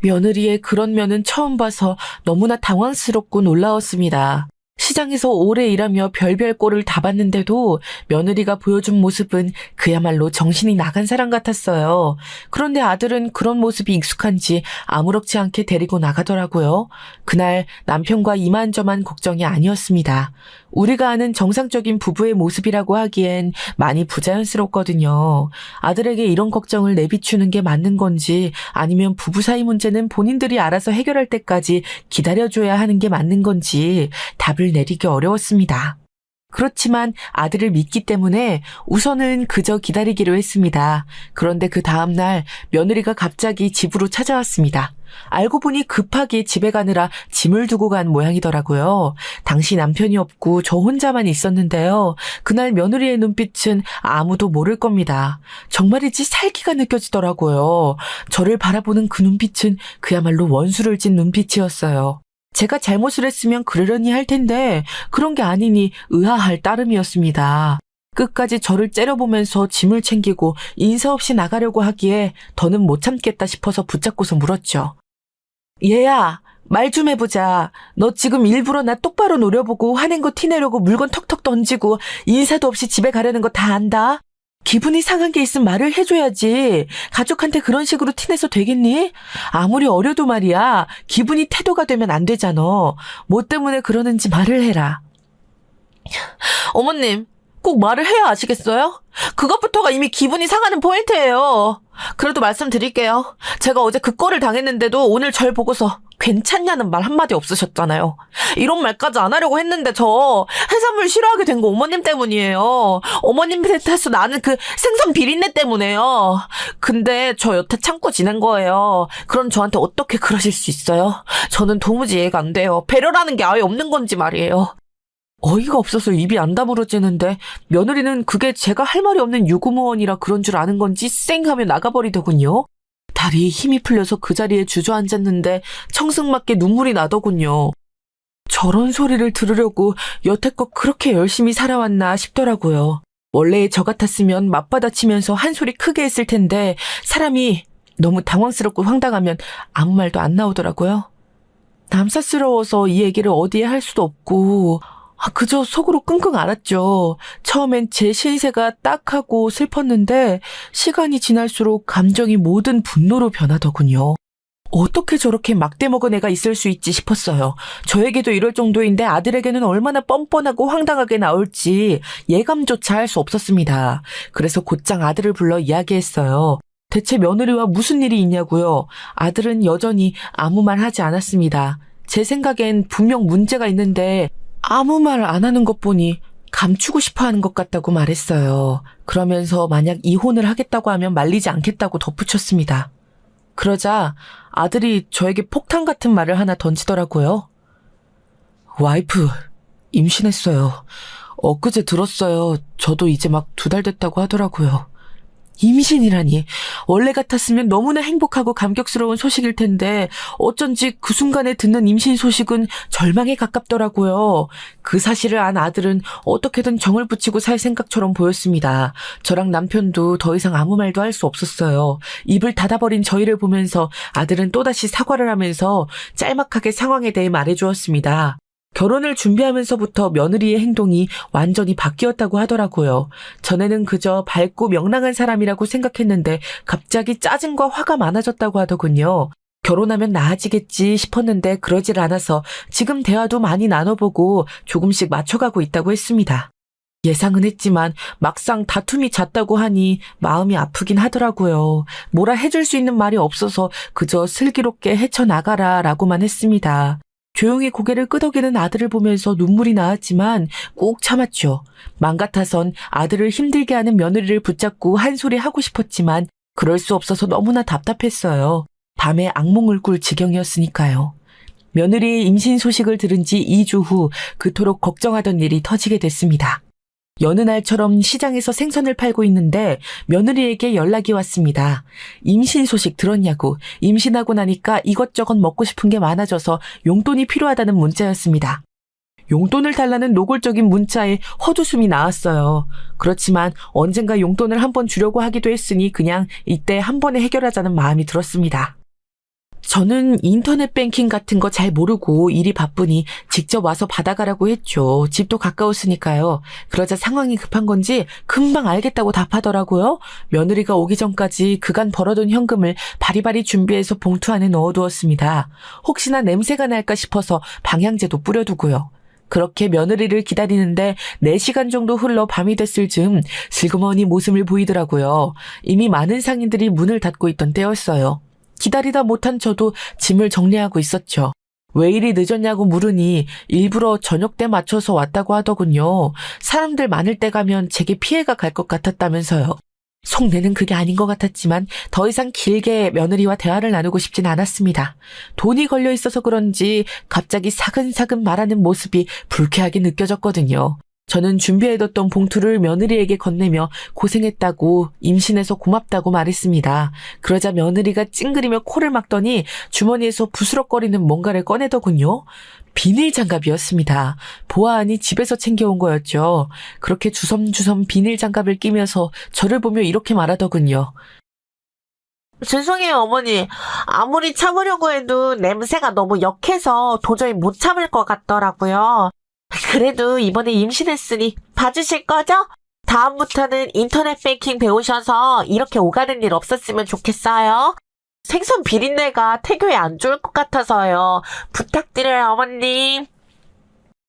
며느리의 그런 면은 처음 봐서 너무나 당황스럽고 놀라웠습니다. 시장에서 오래 일하며 별별 꼴을 다 봤는데도 며느리가 보여준 모습은 그야말로 정신이 나간 사람 같았어요. 그런데 아들은 그런 모습이 익숙한지 아무렇지 않게 데리고 나가더라고요. 그날 남편과 이만저만 걱정이 아니었습니다. 우리가 아는 정상적인 부부의 모습이라고 하기엔 많이 부자연스럽거든요. 아들에게 이런 걱정을 내비추는 게 맞는 건지 아니면 부부 사이 문제는 본인들이 알아서 해결할 때까지 기다려줘야 하는 게 맞는 건지 답을 내리기 어려웠습니다. 그렇지만 아들을 믿기 때문에 우선은 그저 기다리기로 했습니다. 그런데 그 다음날 며느리가 갑자기 집으로 찾아왔습니다. 알고 보니 급하게 집에 가느라 짐을 두고 간 모양이더라고요. 당시 남편이 없고 저 혼자만 있었는데요. 그날 며느리의 눈빛은 아무도 모를 겁니다. 정말이지 살기가 느껴지더라고요. 저를 바라보는 그 눈빛은 그야말로 원수를 진 눈빛이었어요. 제가 잘못을 했으면 그러려니 할 텐데 그런 게 아니니 의아할 따름이었습니다. 끝까지 저를 째려보면서 짐을 챙기고 인사 없이 나가려고 하기에 더는 못 참겠다 싶어서 붙잡고서 물었죠. 얘야, 말 좀 해보자. 너 지금 일부러 나 똑바로 노려보고 화낸 거 티내려고 물건 턱턱 던지고 인사도 없이 집에 가려는 거 다 안다? 기분이 상한 게 있으면 말을 해줘야지. 가족한테 그런 식으로 티내서 되겠니? 아무리 어려도 말이야. 기분이 태도가 되면 안 되잖아. 뭐 때문에 그러는지 말을 해라. 어머님, 꼭 말을 해야 아시겠어요? 그것부터가 이미 기분이 상하는 포인트예요. 그래도 말씀드릴게요. 제가 어제 그 꼴을 당했는데도 오늘 절 보고서 괜찮냐는 말 한마디 없으셨잖아요. 이런 말까지 안 하려고 했는데 저 해산물 싫어하게 된 거 어머님 때문이에요. 어머님 탓에서 나는 그 생선 비린내 때문에요. 근데 저 여태 참고 지낸 거예요. 그럼 저한테 어떻게 그러실 수 있어요? 저는 도무지 이해가 안 돼요. 배려라는 게 아예 없는 건지 말이에요. 어이가 없어서 입이 안 다물어지는데 며느리는 그게 제가 할 말이 없는 유구무원이라 그런 줄 아는 건지 쌩 하며 나가버리더군요. 다리에 힘이 풀려서 그 자리에 주저앉았는데 청승맞게 눈물이 나더군요. 저런 소리를 들으려고 여태껏 그렇게 열심히 살아왔나 싶더라고요. 원래의 저 같았으면 맞받아치면서 한 소리 크게 했을 텐데 사람이 너무 당황스럽고 황당하면 아무 말도 안 나오더라고요. 남사스러워서 이 얘기를 어디에 할 수도 없고 그저 속으로 끙끙 앓았죠. 처음엔 제 신세가 딱하고 슬펐는데 시간이 지날수록 감정이 모든 분노로 변하더군요. 어떻게 저렇게 막대 먹은 애가 있을 수 있지 싶었어요. 저에게도 이럴 정도인데 아들에게는 얼마나 뻔뻔하고 황당하게 나올지 예감조차 할 수 없었습니다. 그래서 곧장 아들을 불러 이야기했어요. 대체 며느리와 무슨 일이 있냐고요? 아들은 여전히 아무 말 하지 않았습니다. 제 생각엔 분명 문제가 있는데 아무 말 안 하는 것 보니 감추고 싶어 하는 것 같다고 말했어요. 그러면서 만약 이혼을 하겠다고 하면 말리지 않겠다고 덧붙였습니다. 그러자 아들이 저에게 폭탄 같은 말을 하나 던지더라고요. 와이프, 임신했어요. 엊그제 들었어요. 저도 이제 막 2달 됐다고 하더라고요. 임신이라니. 원래 같았으면 너무나 행복하고 감격스러운 소식일 텐데 어쩐지 그 순간에 듣는 임신 소식은 절망에 가깝더라고요. 그 사실을 안 아들은 어떻게든 정을 붙이고 살 생각처럼 보였습니다. 저랑 남편도 더 이상 아무 말도 할 수 없었어요. 입을 닫아버린 저희를 보면서 아들은 또다시 사과를 하면서 짤막하게 상황에 대해 말해주었습니다. 결혼을 준비하면서부터 며느리의 행동이 완전히 바뀌었다고 하더라고요. 전에는 그저 밝고 명랑한 사람이라고 생각했는데 갑자기 짜증과 화가 많아졌다고 하더군요. 결혼하면 나아지겠지 싶었는데 그러질 않아서 지금 대화도 많이 나눠보고 조금씩 맞춰가고 있다고 했습니다. 예상은 했지만 막상 다툼이 잦다고 하니 마음이 아프긴 하더라고요. 뭐라 해줄 수 있는 말이 없어서 그저 슬기롭게 헤쳐나가라 라고만 했습니다. 조용히 고개를 끄덕이는 아들을 보면서 눈물이 나왔지만 꾹 참았죠. 맘 같아선 아들을 힘들게 하는 며느리를 붙잡고 한 소리 하고 싶었지만 그럴 수 없어서 너무나 답답했어요. 밤에 악몽을 꿀 지경이었으니까요. 며느리의 임신 소식을 들은 지 2주 후 그토록 걱정하던 일이 터지게 됐습니다. 여느 날처럼 시장에서 생선을 팔고 있는데 며느리에게 연락이 왔습니다. 임신 소식 들었냐고. 임신하고 나니까 이것저것 먹고 싶은 게 많아져서 용돈이 필요하다는 문자였습니다. 용돈을 달라는 노골적인 문자에 헛웃음이 나왔어요. 그렇지만 언젠가 용돈을 한번 주려고 하기도 했으니 그냥 이때 한 번에 해결하자는 마음이 들었습니다. 저는 인터넷 뱅킹 같은 거 잘 모르고 일이 바쁘니 직접 와서 받아가라고 했죠. 집도 가까웠으니까요. 그러자 상황이 급한 건지 금방 알겠다고 답하더라고요. 며느리가 오기 전까지 그간 벌어둔 현금을 바리바리 준비해서 봉투 안에 넣어두었습니다. 혹시나 냄새가 날까 싶어서 방향제도 뿌려두고요. 그렇게 며느리를 기다리는데 4시간 정도 흘러 밤이 됐을 즈음 슬그머니 모습을 보이더라고요. 이미 많은 상인들이 문을 닫고 있던 때였어요. 기다리다 못한 저도 짐을 정리하고 있었죠. 왜 이리 늦었냐고 물으니 일부러 저녁 때 맞춰서 왔다고 하더군요. 사람들 많을 때 가면 제게 피해가 갈 것 같았다면서요. 속내는 그게 아닌 것 같았지만 더 이상 길게 며느리와 대화를 나누고 싶진 않았습니다. 돈이 걸려 있어서 그런지 갑자기 사근사근 말하는 모습이 불쾌하게 느껴졌거든요. 저는 준비해뒀던 봉투를 며느리에게 건네며 고생했다고 임신해서 고맙다고 말했습니다. 그러자 며느리가 찡그리며 코를 막더니 주머니에서 부스럭거리는 뭔가를 꺼내더군요. 비닐 장갑이었습니다. 보아하니 집에서 챙겨온 거였죠. 그렇게 주섬주섬 비닐 장갑을 끼면서 저를 보며 이렇게 말하더군요. 죄송해요, 어머니. 아무리 참으려고 해도 냄새가 너무 역해서 도저히 못 참을 것 같더라고요. 그래도 이번에 임신했으니 봐주실 거죠? 다음부터는 인터넷 뱅킹 배우셔서 이렇게 오가는 일 없었으면 좋겠어요. 생선 비린내가 태교에 안 좋을 것 같아서요. 부탁드려요, 어머님.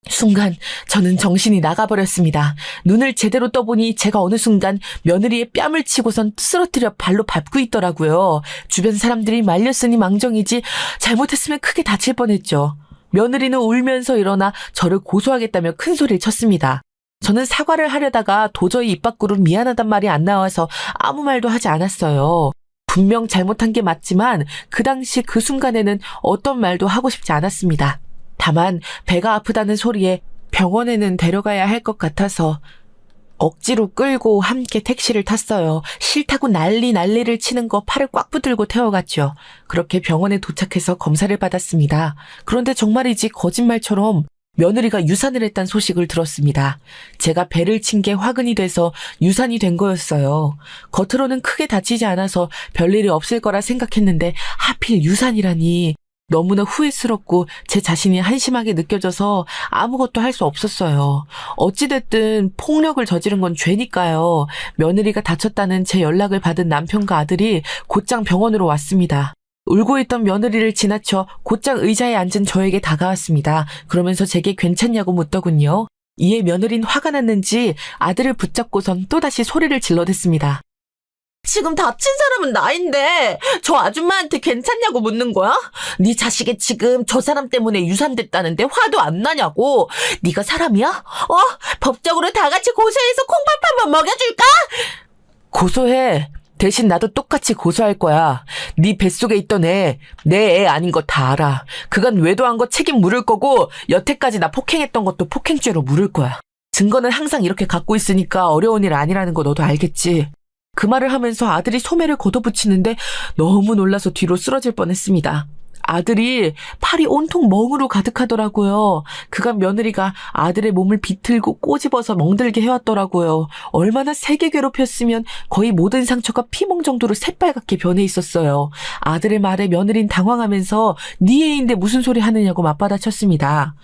순간 저는 정신이 나가버렸습니다. 눈을 제대로 떠보니 제가 어느 순간 며느리의 뺨을 치고선 쓰러뜨려 발로 밟고 있더라고요. 주변 사람들이 말렸으니 망정이지 잘못했으면 크게 다칠 뻔했죠. 며느리는 울면서 일어나 저를 고소하겠다며 큰 소리를 쳤습니다. 저는 사과를 하려다가 도저히 입 밖으로 미안하단 말이 안 나와서 아무 말도 하지 않았어요. 분명 잘못한 게 맞지만 그 당시 그 순간에는 어떤 말도 하고 싶지 않았습니다. 다만 배가 아프다는 소리에 병원에는 데려가야 할 것 같아서 억지로 끌고 함께 택시를 탔어요. 싫다고 난리를 치는 거 팔을 꽉 붙들고 태워갔죠. 그렇게 병원에 도착해서 검사를 받았습니다. 그런데 정말이지 거짓말처럼 며느리가 유산을 했다는 소식을 들었습니다. 제가 배를 친 게 화근이 돼서 유산이 된 거였어요. 겉으로는 크게 다치지 않아서 별일이 없을 거라 생각했는데 하필 유산이라니. 너무나 후회스럽고 제 자신이 한심하게 느껴져서 아무것도 할 수 없었어요. 어찌됐든 폭력을 저지른 건 죄니까요. 며느리가 다쳤다는 제 연락을 받은 남편과 아들이 곧장 병원으로 왔습니다. 울고 있던 며느리를 지나쳐 곧장 의자에 앉은 저에게 다가왔습니다. 그러면서 제게 괜찮냐고 묻더군요. 이에 며느린 화가 났는지 아들을 붙잡고선 또다시 소리를 질러댔습니다. 지금 다친 사람은 나인데 저 아줌마한테 괜찮냐고 묻는 거야? 네 자식이 지금 저 사람 때문에 유산됐다는데 화도 안 나냐고. 네가 사람이야? 법적으로 다 같이 고소해서 콩밥 한번 먹여줄까? 고소해. 대신 나도 똑같이 고소할 거야. 네 뱃속에 있던 애, 내 애 아닌 거 다 알아. 그간 외도한 거 책임 물을 거고 여태까지 나 폭행했던 것도 폭행죄로 물을 거야. 증거는 항상 이렇게 갖고 있으니까 어려운 일 아니라는 거 너도 알겠지. 그 말을 하면서 아들이 소매를 걷어붙이는데 너무 놀라서 뒤로 쓰러질 뻔했습니다. 아들이 팔이 온통 멍으로 가득하더라고요. 그간 며느리가 아들의 몸을 비틀고 꼬집어서 멍들게 해왔더라고요. 얼마나 세게 괴롭혔으면 거의 모든 상처가 피멍 정도로 새빨갛게 변해 있었어요. 아들의 말에 며느린 당황하면서 네 애인데 무슨 소리 하느냐고 맞받아쳤습니다.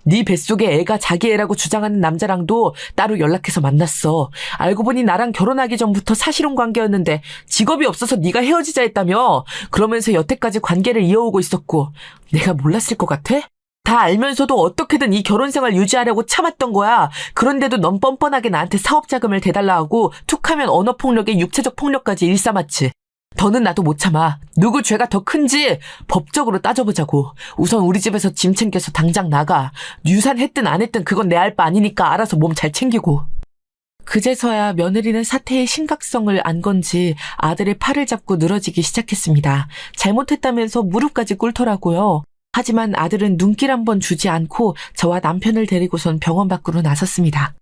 네 뱃속에 애가 자기 애라고 주장하는 남자랑도 따로 연락해서 만났어. 알고 보니 나랑 결혼하기 전부터 사실혼 관계였는데 직업이 없어서 네가 헤어지자 했다며. 그러면서 여태까지 관계를 이어오고 있었고 내가 몰랐을 것 같아? 다 알면서도 어떻게든 이 결혼 생활 유지하려고 참았던 거야. 그런데도 넌 뻔뻔하게 나한테 사업 자금을 대달라 하고 툭하면 언어폭력에 육체적 폭력까지 일삼았지. 더는 나도 못 참아. 누구 죄가 더 큰지 법적으로 따져보자고. 우선 우리 집에서 짐 챙겨서 당장 나가. 유산했든 안 했든 그건 내 알 바 아니니까 알아서 몸 잘 챙기고. 그제서야 며느리는 사태의 심각성을 안 건지 아들의 팔을 잡고 늘어지기 시작했습니다. 잘못했다면서 무릎까지 꿇더라고요. 하지만 아들은 눈길 한번 주지 않고 저와 남편을 데리고선 병원 밖으로 나섰습니다.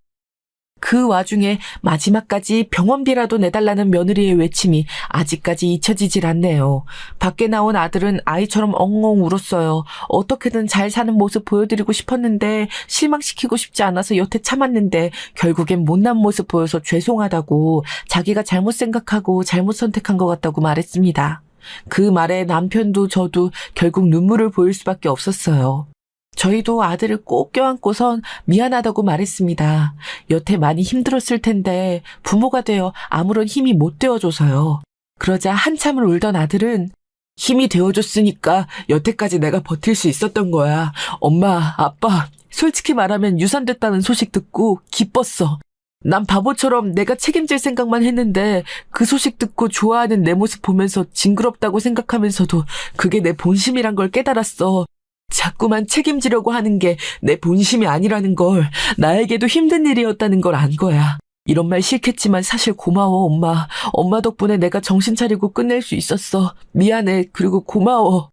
그 와중에 마지막까지 병원비라도 내달라는 며느리의 외침이 아직까지 잊혀지질 않네요. 밖에 나온 아들은 아이처럼 엉엉 울었어요. 어떻게든 잘 사는 모습 보여드리고 싶었는데 실망시키고 싶지 않아서 여태 참았는데 결국엔 못난 모습 보여서 죄송하다고 자기가 잘못 생각하고 잘못 선택한 것 같다고 말했습니다. 그 말에 남편도 저도 결국 눈물을 보일 수밖에 없었어요. 저희도 아들을 꼭 껴안고선 미안하다고 말했습니다. 여태 많이 힘들었을 텐데 부모가 되어 아무런 힘이 못 되어줘서요. 그러자 한참을 울던 아들은 힘이 되어줬으니까 여태까지 내가 버틸 수 있었던 거야. 엄마, 아빠, 솔직히 말하면 유산됐다는 소식 듣고 기뻤어. 난 바보처럼 내가 책임질 생각만 했는데 그 소식 듣고 좋아하는 내 모습 보면서 징그럽다고 생각하면서도 그게 내 본심이란 걸 깨달았어. 자꾸만 책임지려고 하는 게 내 본심이 아니라는 걸, 나에게도 힘든 일이었다는 걸 안 거야. 이런 말 싫겠지만 사실 고마워, 엄마. 엄마 덕분에 내가 정신 차리고 끝낼 수 있었어. 미안해. 그리고 고마워.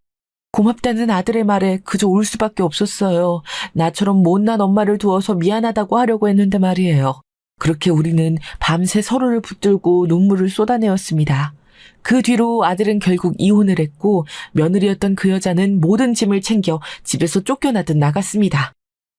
고맙다는 아들의 말에 그저 울 수밖에 없었어요. 나처럼 못난 엄마를 두어서 미안하다고 하려고 했는데 말이에요. 그렇게 우리는 밤새 서로를 붙들고 눈물을 쏟아내었습니다. 그 뒤로 아들은 결국 이혼을 했고 며느리였던 그 여자는 모든 짐을 챙겨 집에서 쫓겨나듯 나갔습니다.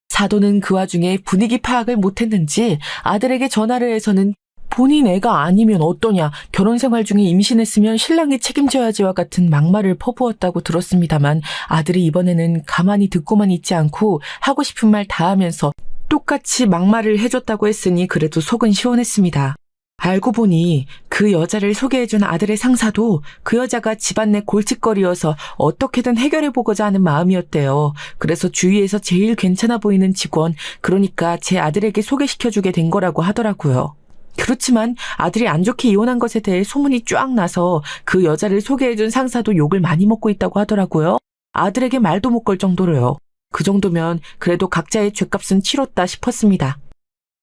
사도는 그 와중에 분위기 파악을 못했는지 아들에게 전화를 해서는 본인 애가 아니면 어떠냐, 결혼 생활 중에 임신했으면 신랑이 책임져야지와 같은 막말을 퍼부었다고 들었습니다만 아들이 이번에는 가만히 듣고만 있지 않고 하고 싶은 말 다 하면서 똑같이 막말을 해줬다고 했으니 그래도 속은 시원했습니다. 알고 보니 그 여자를 소개해준 아들의 상사도 그 여자가 집안 내 골칫거리여서 어떻게든 해결해보고자 하는 마음이었대요. 그래서 주위에서 제일 괜찮아 보이는 직원, 그러니까 제 아들에게 소개시켜주게 된 거라고 하더라고요. 그렇지만 아들이 안 좋게 이혼한 것에 대해 소문이 쫙 나서 그 여자를 소개해준 상사도 욕을 많이 먹고 있다고 하더라고요. 아들에게 말도 못 걸 정도로요. 그 정도면 그래도 각자의 죗값은 치렀다 싶었습니다.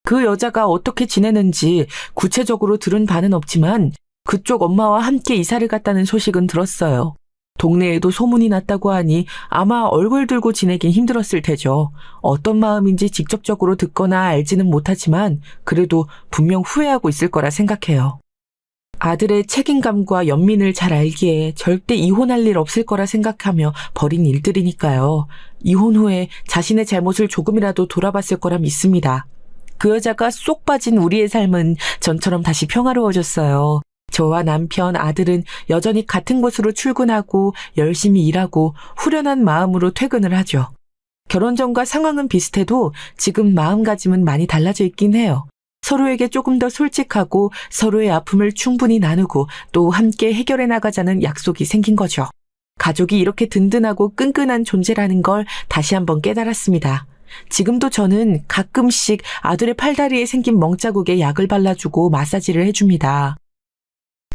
그 여자가 어떻게 지내는지 구체적으로 들은 바는 없지만 그쪽 엄마와 함께 이사를 갔다는 소식은 들었어요. 동네에도 소문이 났다고 하니 아마 얼굴 들고 지내긴 힘들었을 테죠. 어떤 마음인지 직접적으로 듣거나 알지는 못하지만 그래도 분명 후회하고 있을 거라 생각해요. 아들의 책임감과 연민을 잘 알기에 절대 이혼할 일 없을 거라 생각하며 벌인 일들이니까요. 이혼 후에 자신의 잘못을 조금이라도 돌아봤을 거라 믿습니다. 그 여자가 쏙 빠진 우리의 삶은 전처럼 다시 평화로워졌어요. 저와 남편, 아들은 여전히 같은 곳으로 출근하고 열심히 일하고 후련한 마음으로 퇴근을 하죠. 결혼 전과 상황은 비슷해도 지금 마음가짐은 많이 달라져 있긴 해요. 서로에게 조금 더 솔직하고 서로의 아픔을 충분히 나누고 또 함께 해결해 나가자는 약속이 생긴 거죠. 가족이 이렇게 든든하고 끈끈한 존재라는 걸 다시 한번 깨달았습니다. 지금도 저는 가끔씩 아들의 팔다리에 생긴 멍자국에 약을 발라주고 마사지를 해줍니다.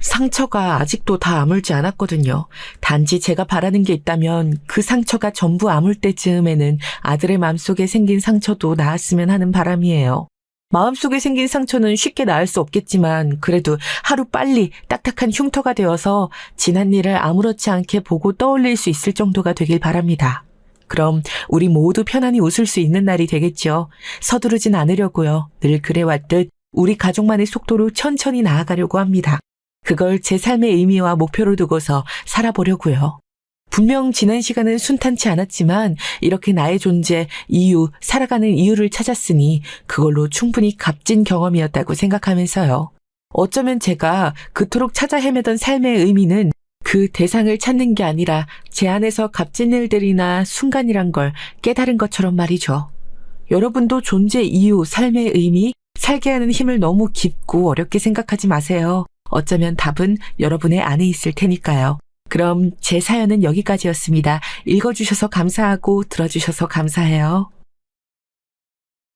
상처가 아직도 다 아물지 않았거든요. 단지 제가 바라는 게 있다면 그 상처가 전부 아물 때쯤에는 아들의 마음속에 생긴 상처도 나았으면 하는 바람이에요. 마음속에 생긴 상처는 쉽게 나을 수 없겠지만 그래도 하루 빨리 딱딱한 흉터가 되어서 지난 일을 아무렇지 않게 보고 떠올릴 수 있을 정도가 되길 바랍니다. 그럼 우리 모두 편안히 웃을 수 있는 날이 되겠죠. 서두르진 않으려고요. 늘 그래왔듯 우리 가족만의 속도로 천천히 나아가려고 합니다. 그걸 제 삶의 의미와 목표로 두고서 살아보려고요. 분명 지난 시간은 순탄치 않았지만 이렇게 나의 존재, 이유, 살아가는 이유를 찾았으니 그걸로 충분히 값진 경험이었다고 생각하면서요. 어쩌면 제가 그토록 찾아 헤매던 삶의 의미는 그 대상을 찾는 게 아니라 제 안에서 값진 일들이나 순간이란 걸 깨달은 것처럼 말이죠. 여러분도 존재 이유, 삶의 의미, 살게 하는 힘을 너무 깊고 어렵게 생각하지 마세요. 어쩌면 답은 여러분의 안에 있을 테니까요. 그럼 제 사연은 여기까지였습니다. 읽어주셔서 감사하고 들어주셔서 감사해요.